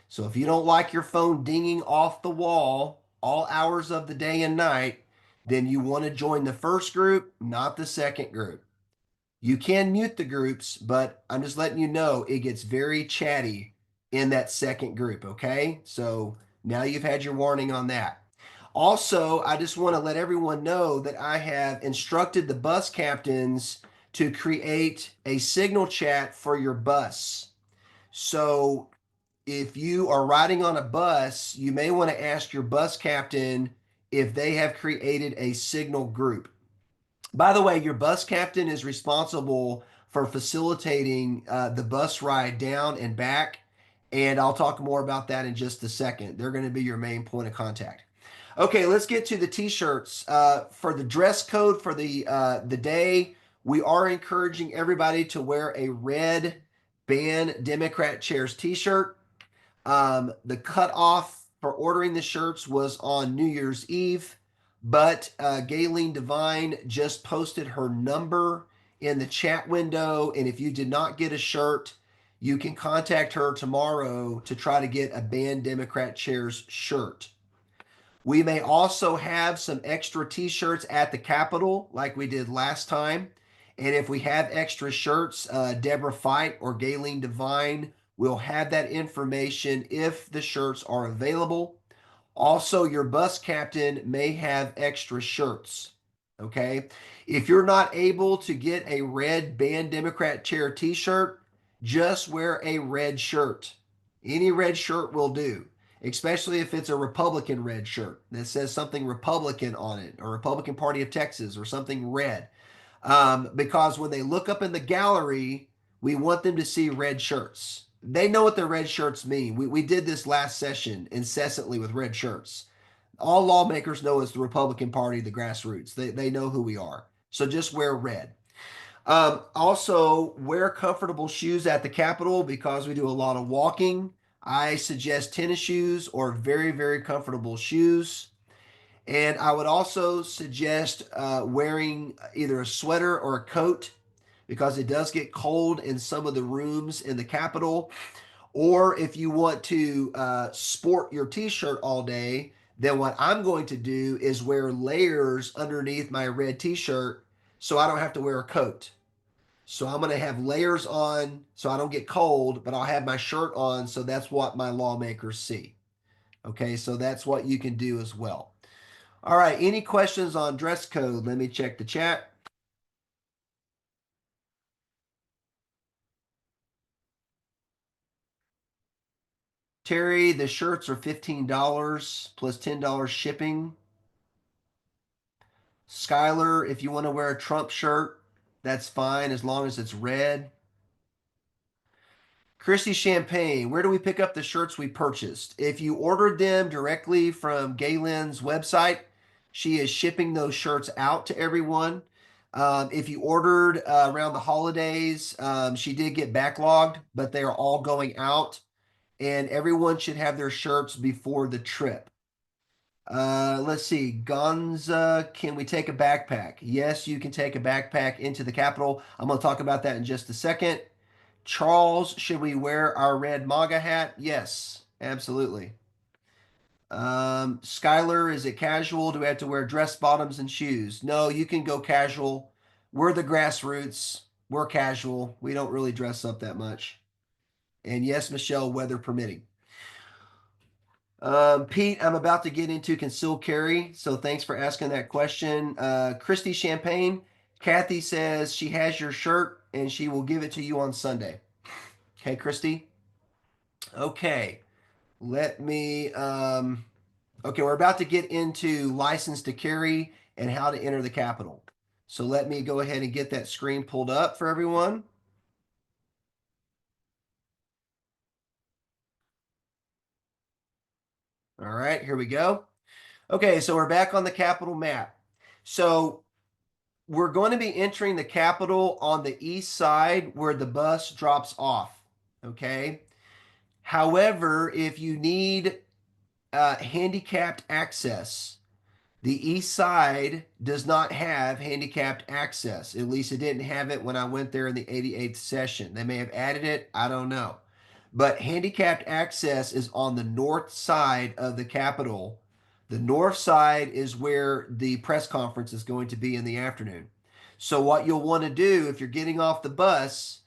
So if you don't like your phone dinging off the wall all hours of the day and night, then you want to join the first group, not the second group. You can mute the groups, but I'm just letting you know it gets very chatty in that second group, okay? So now you've had your warning on that. Also, I just want to let everyone know that I have instructed the bus captains to create a signal chat for your bus. So if you are riding on a bus, you may want to ask your bus captain if they have created a signal group. By the way, your bus captain is responsible for facilitating the bus ride down and back. And I'll talk more about that in just a second. They're going to be your main point of contact. Okay, let's get to the t-shirts. For the dress code for the day, we are encouraging everybody to wear a red band Democrat chairs t-shirt. The cutoff for ordering the shirts was on New Year's Eve, but Gayleen Devine just posted her number in the chat window. And if you did not get a shirt, you can contact her tomorrow to try to get a Band Democrat Chairs shirt. We may also have some extra t-shirts at the Capitol like we did last time. And if we have extra shirts, Deborah Fight or Gayleen Devine will have that information if the shirts are available. Also, your bus captain may have extra shirts. Okay. If you're not able to get a red Band Democrat Chair t shirt, just wear a red shirt. Any red shirt will do, especially if it's a Republican red shirt that says something Republican on it, or Republican Party of Texas, or something red. Because when they look up in the gallery, we want them to see red shirts. They know what the red shirts mean. We did this last session incessantly with red shirts. All lawmakers know it's the Republican Party, the grassroots. They know who we are. So just wear red. Also, wear comfortable shoes at the Capitol because we do a lot of walking. I suggest tennis shoes or very, very comfortable shoes. And I would also suggest wearing either a sweater or a coat because it does get cold in some of the rooms in the Capitol. Or if you want to sport your t shirt all day, then what I'm going to do is wear layers underneath my red t shirt so I don't have to wear a coat. So I'm going to have layers on so I don't get cold, but I'll have my shirt on so that's what my lawmakers see. Okay, so that's what you can do as well. All right, any questions on dress code? Let me check the chat. Terry, the shirts are $15 plus $10 shipping. Skylar, if you want to wear a Trump shirt, that's fine as long as it's red. Christy Champagne, where do we pick up the shirts we purchased? If you ordered them directly from Galen's website, she is shipping those shirts out to everyone. If you ordered around the holidays, she did get backlogged, but they are all going out, and everyone should have their shirts before the trip. Let's see. Gonza, can we take a backpack? Yes, you can take a backpack into the Capitol. I'm going to talk about that in just a second. Charles, should we wear our red MAGA hat? Yes, absolutely. Skylar, is it casual? Do we have to wear dress bottoms and shoes? No, you can go casual. We're the grassroots. We're casual. We don't really dress up that much. And yes, Michelle, weather permitting. Pete, I'm about to get into concealed carry, so thanks for asking that question. Christy Champagne, Kathy says she has your shirt and she will give it to you on Sunday. Okay, Christy? Okay, let me. Okay, we're about to get into license to carry and how to enter the Capitol. So let me go ahead and get that screen pulled up for everyone. All right, here we go. Okay, so we're back on the Capitol map. So we're going to be entering the Capitol on the east side where the bus drops off. Okay. However, if you need handicapped access, the east side does not have handicapped access. At least it didn't have it when I went there in the 88th session. They may have added it. I don't know. But handicapped access is on the north side of the Capitol. The north side is where the press conference is going to be in the afternoon. So, what you'll want to do if you're getting off the bus,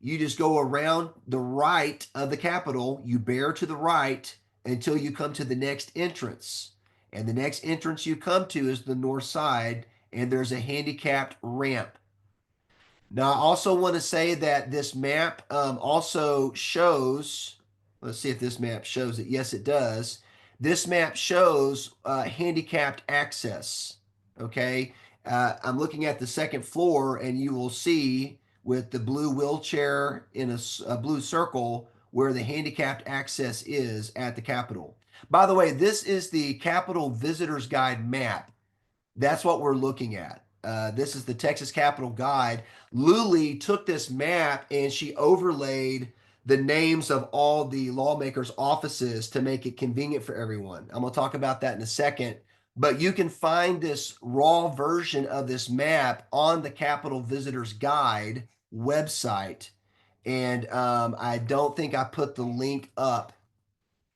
you just go around the right of the Capitol, you bear to the right until you come to the next entrance. And the next entrance you come to is the north side, and there's a handicapped ramp. Now, I also want to say that this map also shows, let's see if this map shows it. Yes, it does. This map shows handicapped access. Okay. I'm looking at the second floor, and you will see with the blue wheelchair in a blue circle where the handicapped access is at the Capitol. By the way, this is the Capitol Visitors Guide map. That's what we're looking at. This is the Texas Capitol Guide. Luli took this map and she overlaid the names of all the lawmakers' offices to make it convenient for everyone. I'm going to talk about that in a second. But you can find this raw version of this map on the Capitol Visitors Guide website. And I don't think I put the link up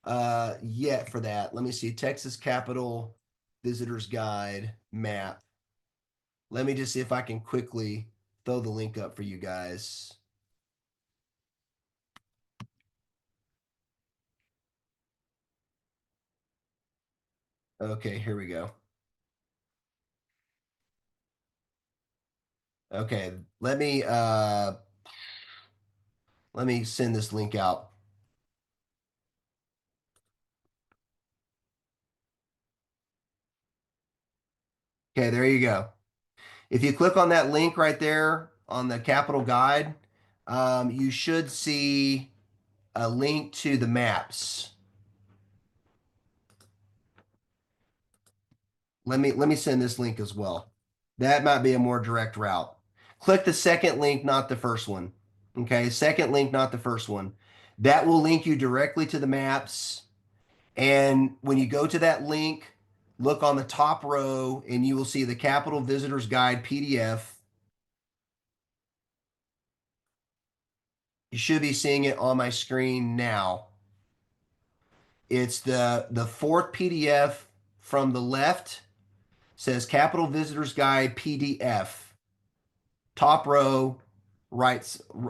yet for that. Let me see. Texas Capitol Visitors Guide map. Let me just see if I can quickly throw the link up for you guys. Okay, here we go. Okay, let me send this link out. Okay, there you go. If you click on that link right there on the Capitol Guide, you should see a link to the maps. Let me send this link as well. That might be a more direct route. Click the second link, not the first one. Okay, second link, not the first one. That will link you directly to the maps. And when you go to that link, look on the top row and you will see the Capitol Visitors Guide PDF. You should be seeing it on my screen now. It's the fourth PDF from the left, says Capitol Visitors Guide PDF. Top row, right,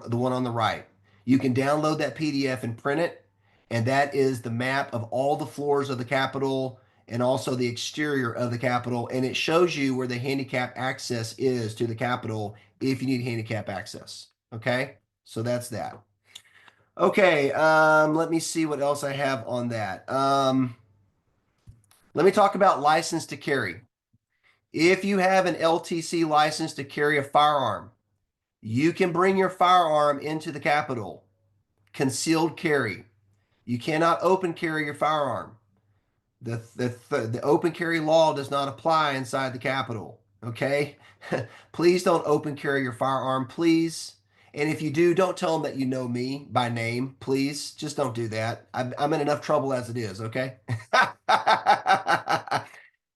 the one on the right. You can download that PDF and print it, and that is the map of all the floors of the Capitol and also the exterior of the Capitol, and it shows you where the handicap access is to the Capitol if you need handicap access. Okay, so that's that. Okay, let me see what else I have on that. Let me talk about license to carry. If you have an LTC license to carry a firearm, you can bring your firearm into the Capitol. Concealed carry. You cannot open carry your firearm. The open carry law does not apply inside the Capitol. Okay? Please don't open carry your firearm, please. And if you do, don't tell them that you know me by name, please. Just don't do that. I'm in enough trouble as it is, okay?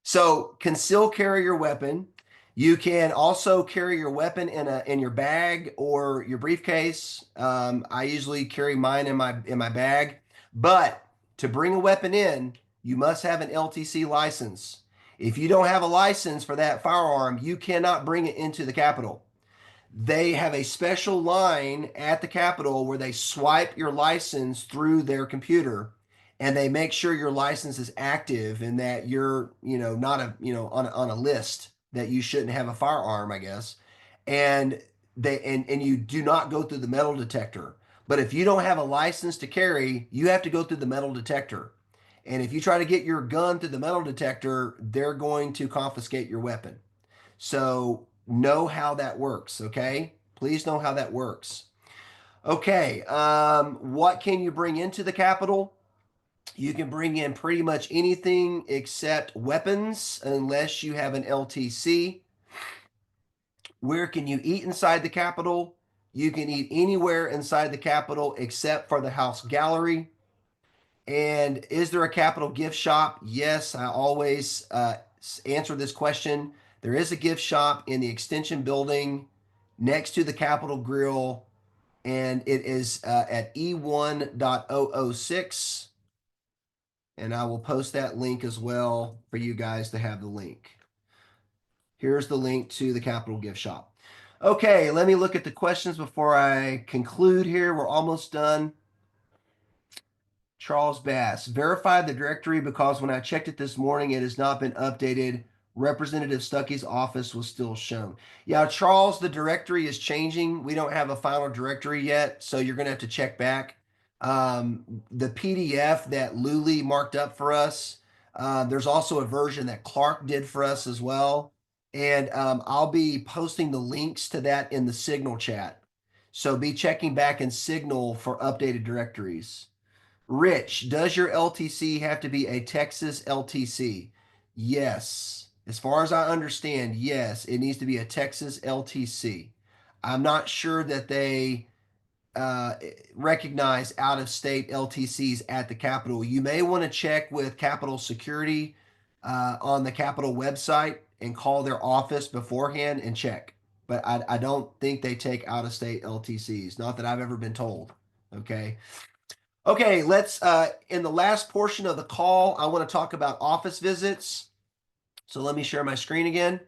So conceal carry your weapon. You can also carry your weapon in your bag or your briefcase. I usually carry mine in my bag. But to bring a weapon in, you must have an LTC license. If you don't have a license for that firearm, you cannot bring it into the Capitol. They have a special line at the Capitol where they swipe your license through their computer and they make sure your license is active and that you're, not on a list that you shouldn't have a firearm, I guess. And and you do not go through the metal detector. But if you don't have a license to carry, you have to go through the metal detector. And if you try to get your gun through the metal detector, they're going to confiscate your weapon. So know how that works, okay? Please know how that works. Okay, what can you bring into the Capitol? You can bring in pretty much anything except weapons unless you have an LTC. Where can you eat inside the Capitol? You can eat anywhere inside the Capitol except for the House Gallery. And is there a Capitol gift shop? Yes, I always answer this question. There is a gift shop in the Extension Building next to the Capitol Grill, and it is at E1.006. And I will post that link as well for you guys to have the link. Here's the link to the Capitol gift shop. Okay, let me look at the questions before I conclude here. We're almost done. Charles Bass, verify the directory because when I checked it this morning, it has not been updated. Representative Stuckey's office was still shown. Yeah, Charles, the directory is changing. We don't have a final directory yet, so you're going to have to check back. The PDF that Luli marked up for us, there's also a version that Clark did for us as well. And I'll be posting the links to that in the Signal chat. So be checking back in Signal for updated directories. Rich, does your LTC have to be a Texas LTC? Yes. As far as I understand, yes, it needs to be a Texas LTC. I'm not sure that they uh, recognize out of state LTCs at the Capitol. You may want to check with Capitol Security on the Capitol website and call their office beforehand and check. But I don't think they take out of state LTCs, not that I've ever been told. Okay. Okay, let's in the last portion of the call, I want to talk about office visits. So let me share my screen again.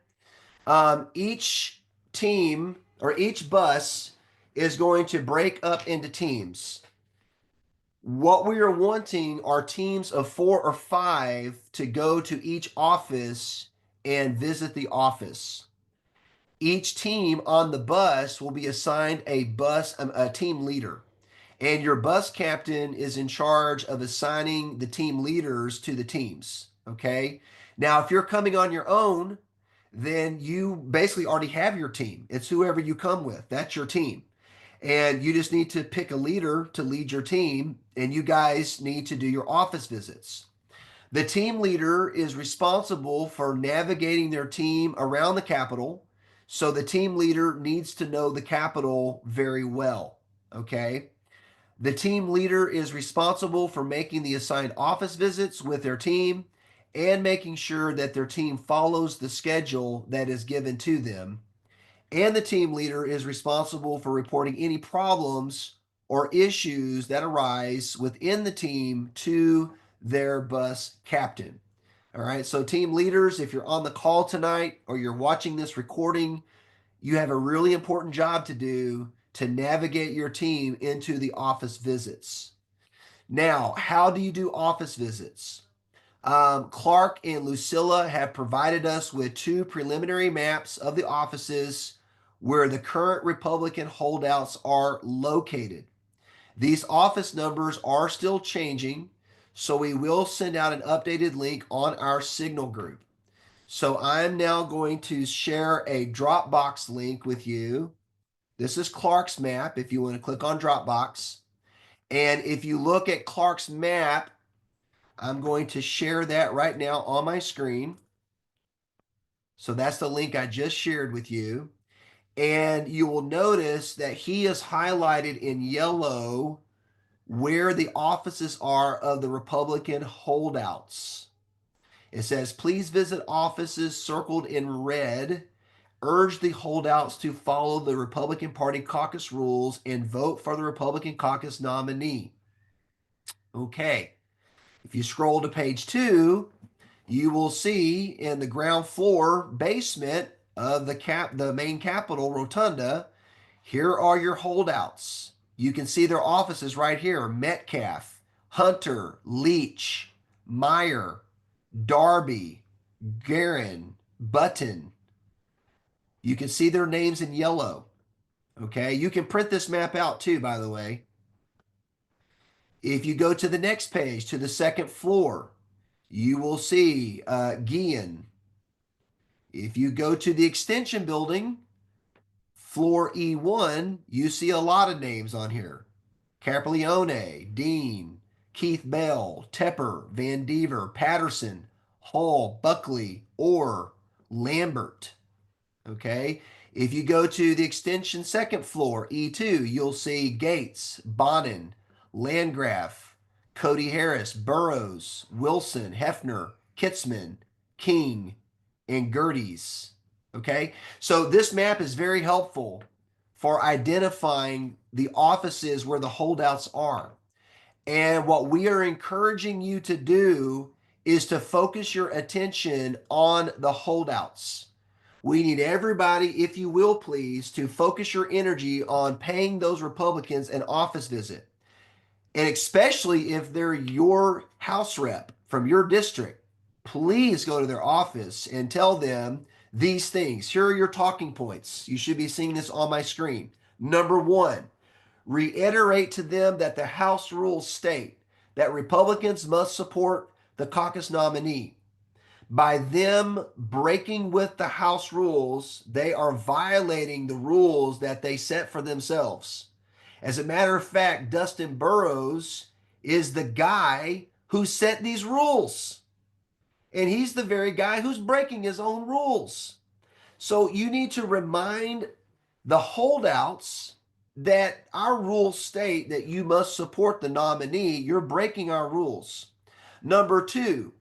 Each team or each bus is going to break up into teams. What we are wanting are teams of 4 or 5 to go to each office and visit the office. Each team on the bus will be assigned a team leader. And your bus captain is in charge of assigning the team leaders to the teams. Okay. Now, if you're coming on your own, then you basically already have your team. It's whoever you come with. That's your team. And you just need to pick a leader to lead your team, and you guys need to do your office visits. The team leader is responsible for navigating their team around the Capitol. So the team leader needs to know the Capitol very well. Okay. The team leader is responsible for making the assigned office visits with their team and making sure that their team follows the schedule that is given to them. And the team leader is responsible for reporting any problems or issues that arise within the team to their bus captain. All right, so team leaders, if you're on the call tonight or you're watching this recording, you have a really important job to do to navigate your team into the office visits. Now, how do you do office visits? Clark and Lucilla have provided us with 2 preliminary maps of the offices where the current Republican holdouts are located. These office numbers are still changing, so we will send out an updated link on our Signal group. So I'm now going to share a Dropbox link with you. This is Clark's map if you want to click on Dropbox. And if you look at Clark's map, I'm going to share that right now on my screen. So that's the link I just shared with you. And you will notice that he is highlighted in yellow where the offices are of the Republican holdouts. It says, please visit offices circled in red. Urge the holdouts to follow the Republican Party caucus rules and vote for the Republican caucus nominee. Okay. If you scroll to page 2, you will see in the ground floor basement of the main Capitol rotunda, here are your holdouts. You can see their offices right here: Metcalf, Hunter, Leach, Meyer, Darby, Guerin, Button. You can see their names in yellow. Okay, you can print this map out too, by the way. If you go to the next page, to the second floor, you will see Guillen. If you go to the extension building, floor E1, you see a lot of names on here: Caprileone, Dean, Keith Bell, Tepper, Van Dever, Patterson, Hall, Buckley, Orr, Lambert. Okay. If you go to the extension second floor, E2, you'll see Gates, Bonin, Landgraf, Cody Harris, Burrows, Wilson, Hefner, Kitzman, King, and Gerties. Okay. So this map is very helpful for identifying the offices where the holdouts are. And what we are encouraging you to do is to focus your attention on the holdouts. We need everybody, if you will, please, to focus your energy on paying those Republicans an office visit. And especially if they're your House rep from your district, please go to their office and tell them these things. Here are your talking points. You should be seeing this on my screen. Number 1, reiterate to them that the House rules state that Republicans must support the caucus nominee. By them breaking with the House rules, they are violating the rules that they set for themselves. As a matter of fact, Dustin Burrows is the guy who set these rules. And he's the very guy who's breaking his own rules. So you need to remind the holdouts that our rules state that you must support the nominee. You're breaking our rules. Number 2,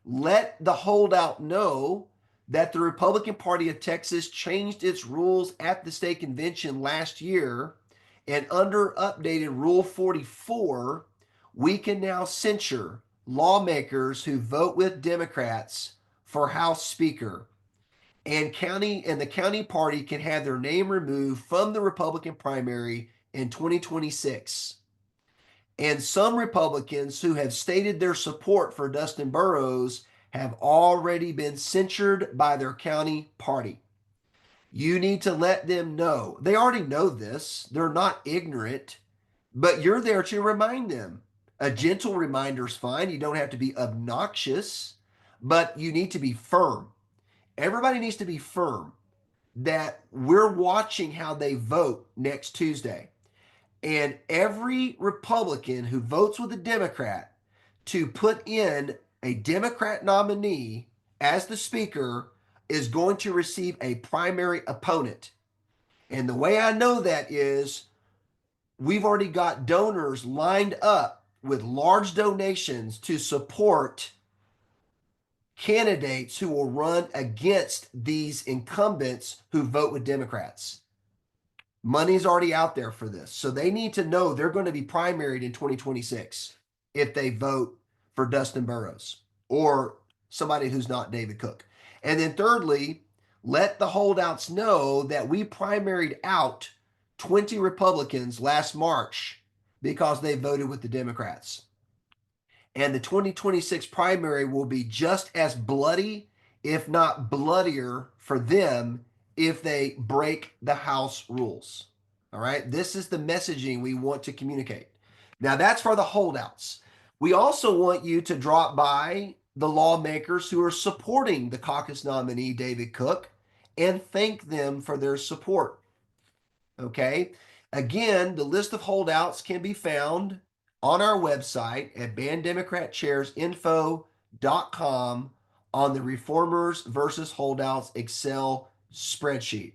let the holdout know that the Republican Party of Texas changed its rules at the state convention last year, and under updated Rule 44, we can now censure lawmakers who vote with Democrats for House Speaker, and the county party can have their name removed from the Republican primary in 2026. And some Republicans who have stated their support for Dustin Burrows have already been censured by their county party. You need to let them know. They already know this. They're not ignorant, but you're there to remind them. A gentle reminder is fine. You don't have to be obnoxious, but you need to be firm. Everybody needs to be firm that we're watching how they vote next Tuesday. And every Republican who votes with a Democrat to put in a Democrat nominee as the speaker is going to receive a primary opponent. And the way I know that is we've already got donors lined up with large donations to support candidates who will run against these incumbents who vote with Democrats. Money's already out there for this. So they need to know they're going to be primaried in 2026 if they vote for Dustin Burrows or somebody who's not David Cook. And then thirdly, let the holdouts know that we primaried out 20 Republicans last March because they voted with the Democrats. And the 2026 primary will be just as bloody, if not bloodier, for them if they break the House rules. All right. This is the messaging we want to communicate. Now, that's for the holdouts. We also want you to drop by the lawmakers who are supporting the caucus nominee, David Cook, and thank them for their support. Okay. Again, the list of holdouts can be found on our website at bandemocratchairsinfo.com on the Reformers versus Holdouts Excel spreadsheet.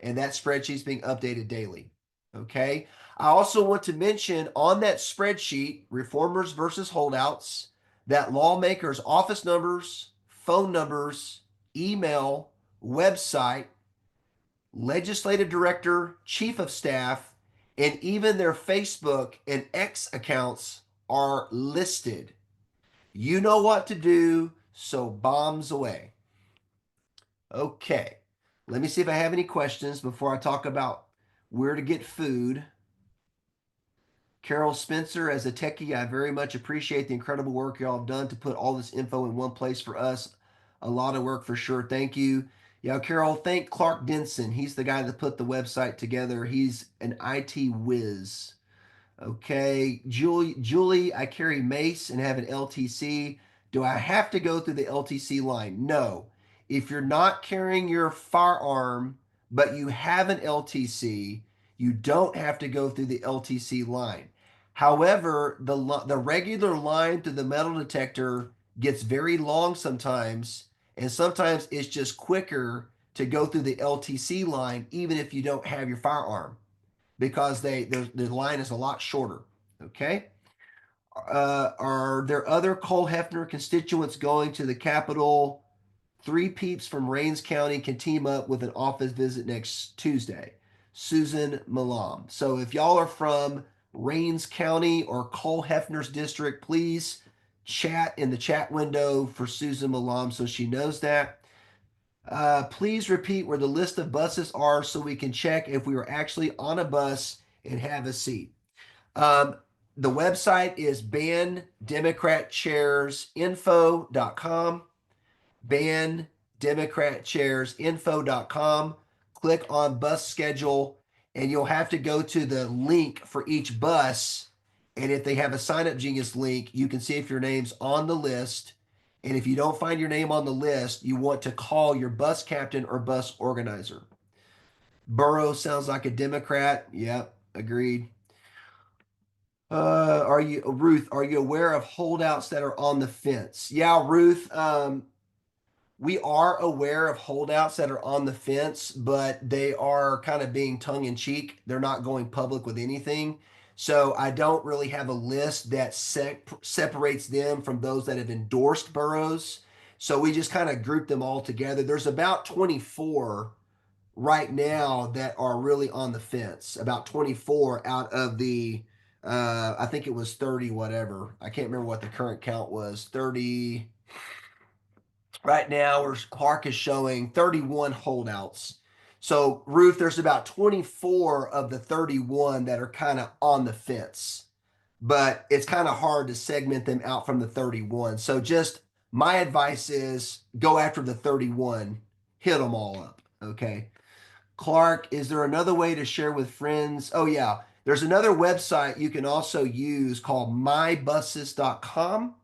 And that spreadsheet is being updated daily. Okay. I also want to mention on that spreadsheet, Reformers versus Holdouts, that lawmakers' office numbers, phone numbers, email, website, legislative director, chief of staff, and even their Facebook and X accounts are listed. You know what to do, so bombs away. Okay, let me see if I have any questions before I talk about where to get food. Carol Spencer, as a techie, I very much appreciate the incredible work y'all have done to put all this info in one place for us. A lot of work for sure. Thank you. Yeah, Carol, thank Clark Denson. He's the guy that put the website together. He's an IT whiz. Okay, Julie, I carry mace and have an LTC. Do I have to go through the LTC line? No. If you're not carrying your firearm, but you have an LTC, you don't have to go through the LTC line. However, the regular line through the metal detector gets very long sometimes, and sometimes it's just quicker to go through the LTC line, even if you don't have your firearm because the line is a lot shorter. Okay. Are there other Cole Hefner constituents going to the Capitol? Three peeps from Rains County can team up with an office visit next Tuesday. Susan Malam. So if y'all are from Rains County or Cole Hefner's district, please chat in the chat window for Susan Malam so she knows that. Please repeat where the list of buses are so we can check if we are actually on a bus and have a seat. Um, the website is bandemocratchairsinfo.com. Bandemocratchairsinfo.com. Click on bus schedule, and you'll have to go to the link for each bus. And if they have a sign up genius link, you can see if your name's on the list. And if you don't find your name on the list, you want to call your bus captain or bus organizer. Burrow sounds like a Democrat. Yep, agreed. Are you Ruth? Are you aware of holdouts that are on the fence? Yeah, Ruth. We are aware of holdouts that are on the fence, but they are kind of being tongue in cheek. They're not going public with anything. So I don't really have a list that separates them from those that have endorsed Burrows. So we just kind of group them all together. There's about 24 right now that are really on the fence, about 24 out of the I think it was 30 whatever. I can't remember what the current count was. 30 right now, where Clark is showing 31 holdouts. So, Ruth, there's about 24 of the 31 that are kind of on the fence, but it's kind of hard to segment them out from the 31. So, just my advice is go after the 31, hit them all up. Okay. Clark, is there another way to share with friends? Oh, yeah. There's another website you can also use called mybuses.com.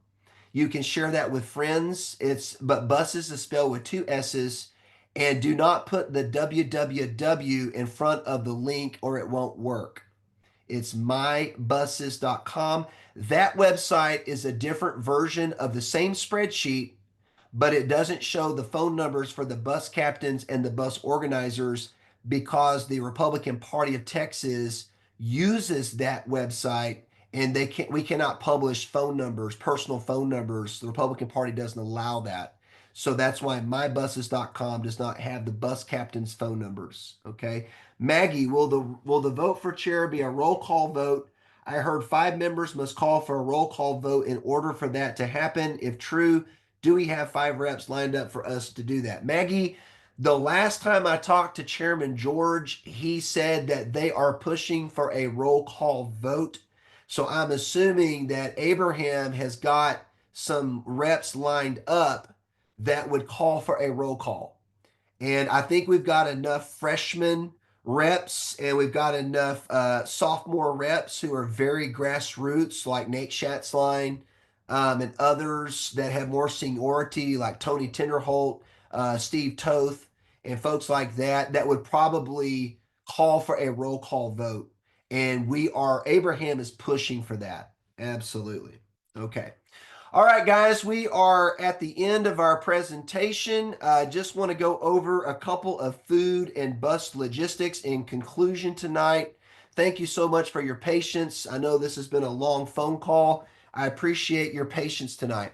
You can share that with friends. But buses is spelled with two S's, and do not put the www in front of the link or it won't work. It's mybuses.com. That website is a different version of the same spreadsheet, but it doesn't show the phone numbers for the bus captains and the bus organizers because the Republican Party of Texas uses that website, and we cannot publish phone numbers, personal phone numbers. The Republican Party doesn't allow that. So that's why mybuses.com does not have the bus captain's phone numbers. Okay. Maggie, will the vote for chair be a roll call vote? I heard 5 members must call for a roll call vote in order for that to happen. If true, do we have 5 reps lined up for us to do that? Maggie, the last time I talked to Chairman George, he said that they are pushing for a roll call vote. So I'm assuming that Abraham has got some reps lined up that would call for a roll call. And I think we've got enough freshman reps and we've got enough sophomore reps who are very grassroots, like Nate Schatzline, and others that have more seniority, like Tony Tinderholt, Steve Toth, and folks like that, that would probably call for a roll call vote. And Abraham is pushing for that. Absolutely. Okay. All right, guys, we are at the end of our presentation. I just want to go over a couple of food and bus logistics in conclusion tonight. Thank you so much for your patience. I know this has been a long phone call. I appreciate your patience tonight.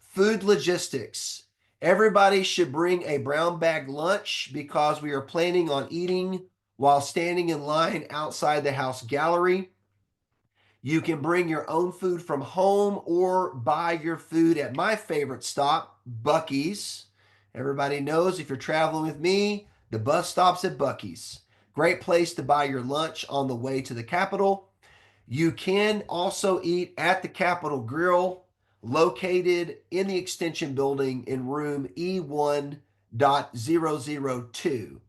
Food logistics. Everybody should bring a brown bag lunch because we are planning on eating while standing in line outside the house gallery. You can bring your own food from home or buy your food at my favorite stop, Buc-ee's. Everybody knows if you're traveling with me, the bus stops at Buc-ee's. Great place to buy your lunch on the way to the Capitol. You can also eat at the Capitol Grill, located in the Extension Building in room E1.002.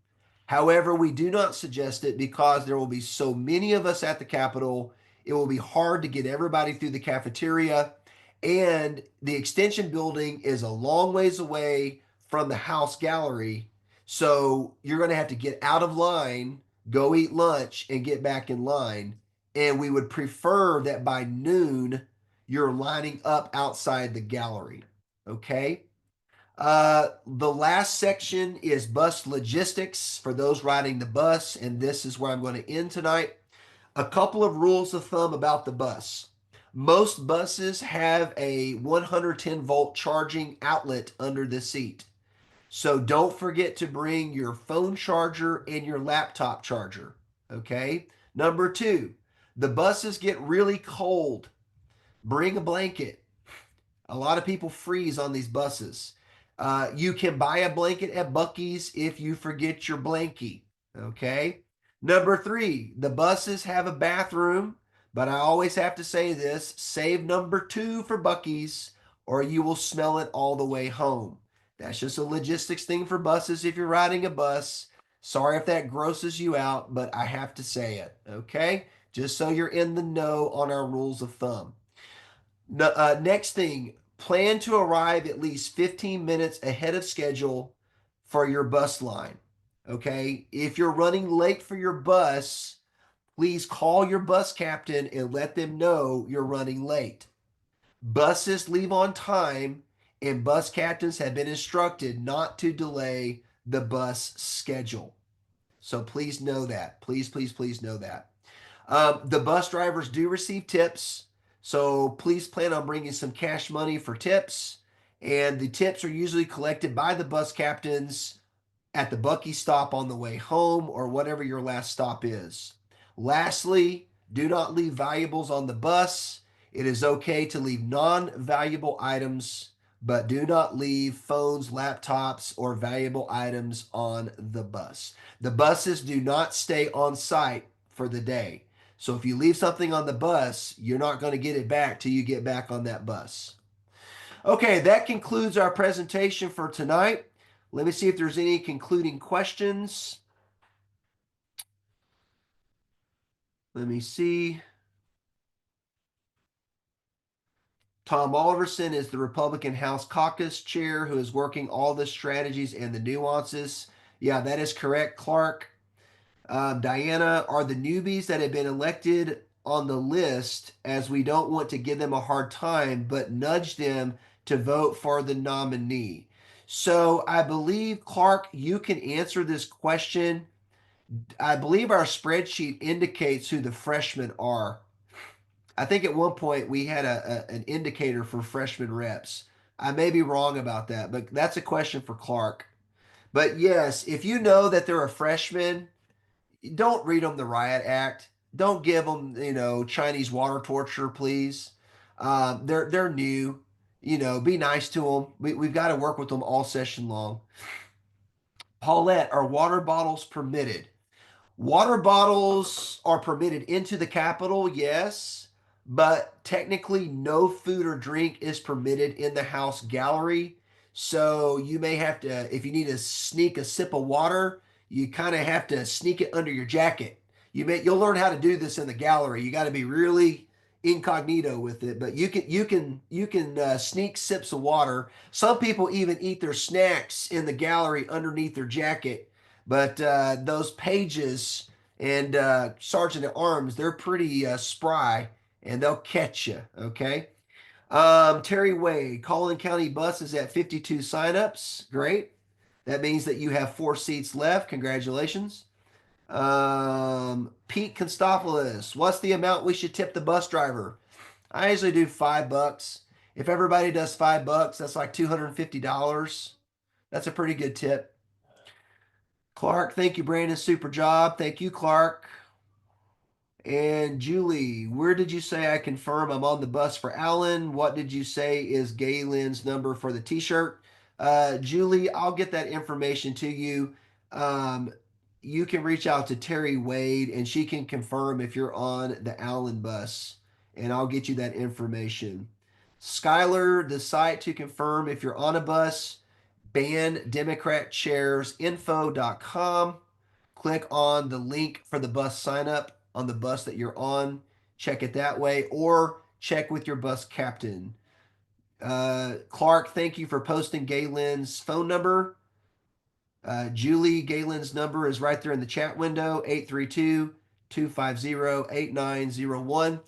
However, we do not suggest it because there will be so many of us at the Capitol. It will be hard to get everybody through the cafeteria. And the extension building is a long ways away from the house gallery. So you're going to have to get out of line, go eat lunch, and get back in line. And we would prefer that by noon, you're lining up outside the gallery. Okay. The last section is bus logistics for those riding the bus, and this is where I'm going to end tonight. A couple of rules of thumb about the bus. Most buses have a 110-volt charging outlet under the seat. So don't forget to bring your phone charger and your laptop charger. Okay. Number two, the buses get really cold. Bring a blanket. A lot of people freeze on these buses. You can buy a blanket at Buc-ee's if you forget your blankie. Okay. Number three, the buses have a bathroom, but I always have to say this, save number two for Buc-ee's or you will smell it all the way home. That's just a logistics thing for buses if you're riding a bus. Sorry if that grosses you out, but I have to say it. Okay. Just so you're in the know on our rules of thumb. Next thing, plan to arrive at least 15 minutes ahead of schedule for your bus line. Okay. If you're running late for your bus, please call your bus captain and let them know you're running late. Buses leave on time, and bus captains have been instructed not to delay the bus schedule. So please know that. Please, please, please know that. The bus drivers do receive tips, so please plan on bringing some cash money for tips. And the tips are usually collected by the bus captains at the Buc-ee stop on the way home or whatever your last stop is. Lastly, Do not leave valuables on the bus. It is okay to leave non-valuable items, but do not leave phones, laptops, or valuable items on the bus. The buses do not stay on site for the day. So if you leave something on the bus, you're not going to get it back till you get back on that bus. Okay, that concludes our presentation for tonight. Let me see if there's any concluding questions. Let me see. Tom Oliverson is the Republican House Caucus Chair who is working all the strategies and the nuances. Yeah, that is correct, Clark. Diana, are the newbies that have been elected on the list, as we don't want to give them a hard time, but nudge them to vote for the nominee? So I believe, Clark, you can answer this question. I believe our spreadsheet indicates who the freshmen are. I think at one point we had an indicator for freshman reps. I may be wrong about that, but that's a question for Clark. But yes, if you know that they're a freshman, don't read them the riot act. Don't give them, Chinese water torture, please. They're new. Be nice to them. We've got to work with them all session long. Paulette, are water bottles permitted? Water bottles are permitted into the Capitol, yes, but technically no food or drink is permitted in the House gallery. So you may have to, if you need to sneak a sip of water, you kind of have to sneak it under your jacket. You'll learn how to do this in the gallery. You got to be really incognito with it, but you can sneak sips of water. Some people even eat their snacks in the gallery underneath their jacket, but those pages and sergeant at arms, they're pretty spry and they'll catch you. Okay. Terry Wade, Collin County bus is at 52 signups. Great. That means that you have 4 seats left. Congratulations. Pete Constopoulos, what's the amount we should tip the bus driver? I usually do $5. If everybody does $5, that's like $250. That's a pretty good tip. Clark, thank you, Brandon. Super job. Thank you, Clark. And Julie, where did you say I confirm I'm on the bus for Allen? What did you say is Galen's number for the t-shirt? Julie, I'll get that information to you. Um, you can reach out to Terry Wade and she can confirm if you're on the Allen bus, and I'll get you that information. Skylar, the site to confirm if you're on a bus, bandemocratchairsinfo.com. Click on the link for the bus sign up on the bus that you're on. Check it that way, or check with your bus captain. Clark, thank you for posting Galen's phone number. Julie, Galen's number is right there in the chat window, 832-250-8901.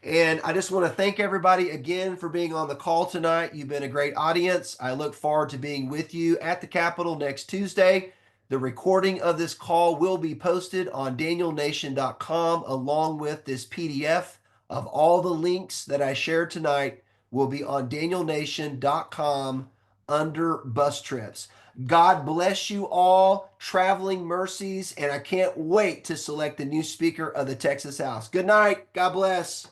And I just want to thank everybody again for being on the call tonight. You've been a great audience. I look forward to being with you at the Capitol next Tuesday. The recording of this call will be posted on danielnation.com along with this PDF of all the links that I shared tonight will be on danielnation.com under bus trips. God bless you all, traveling mercies, and I can't wait to select the new Speaker of the Texas House. Good night. God bless.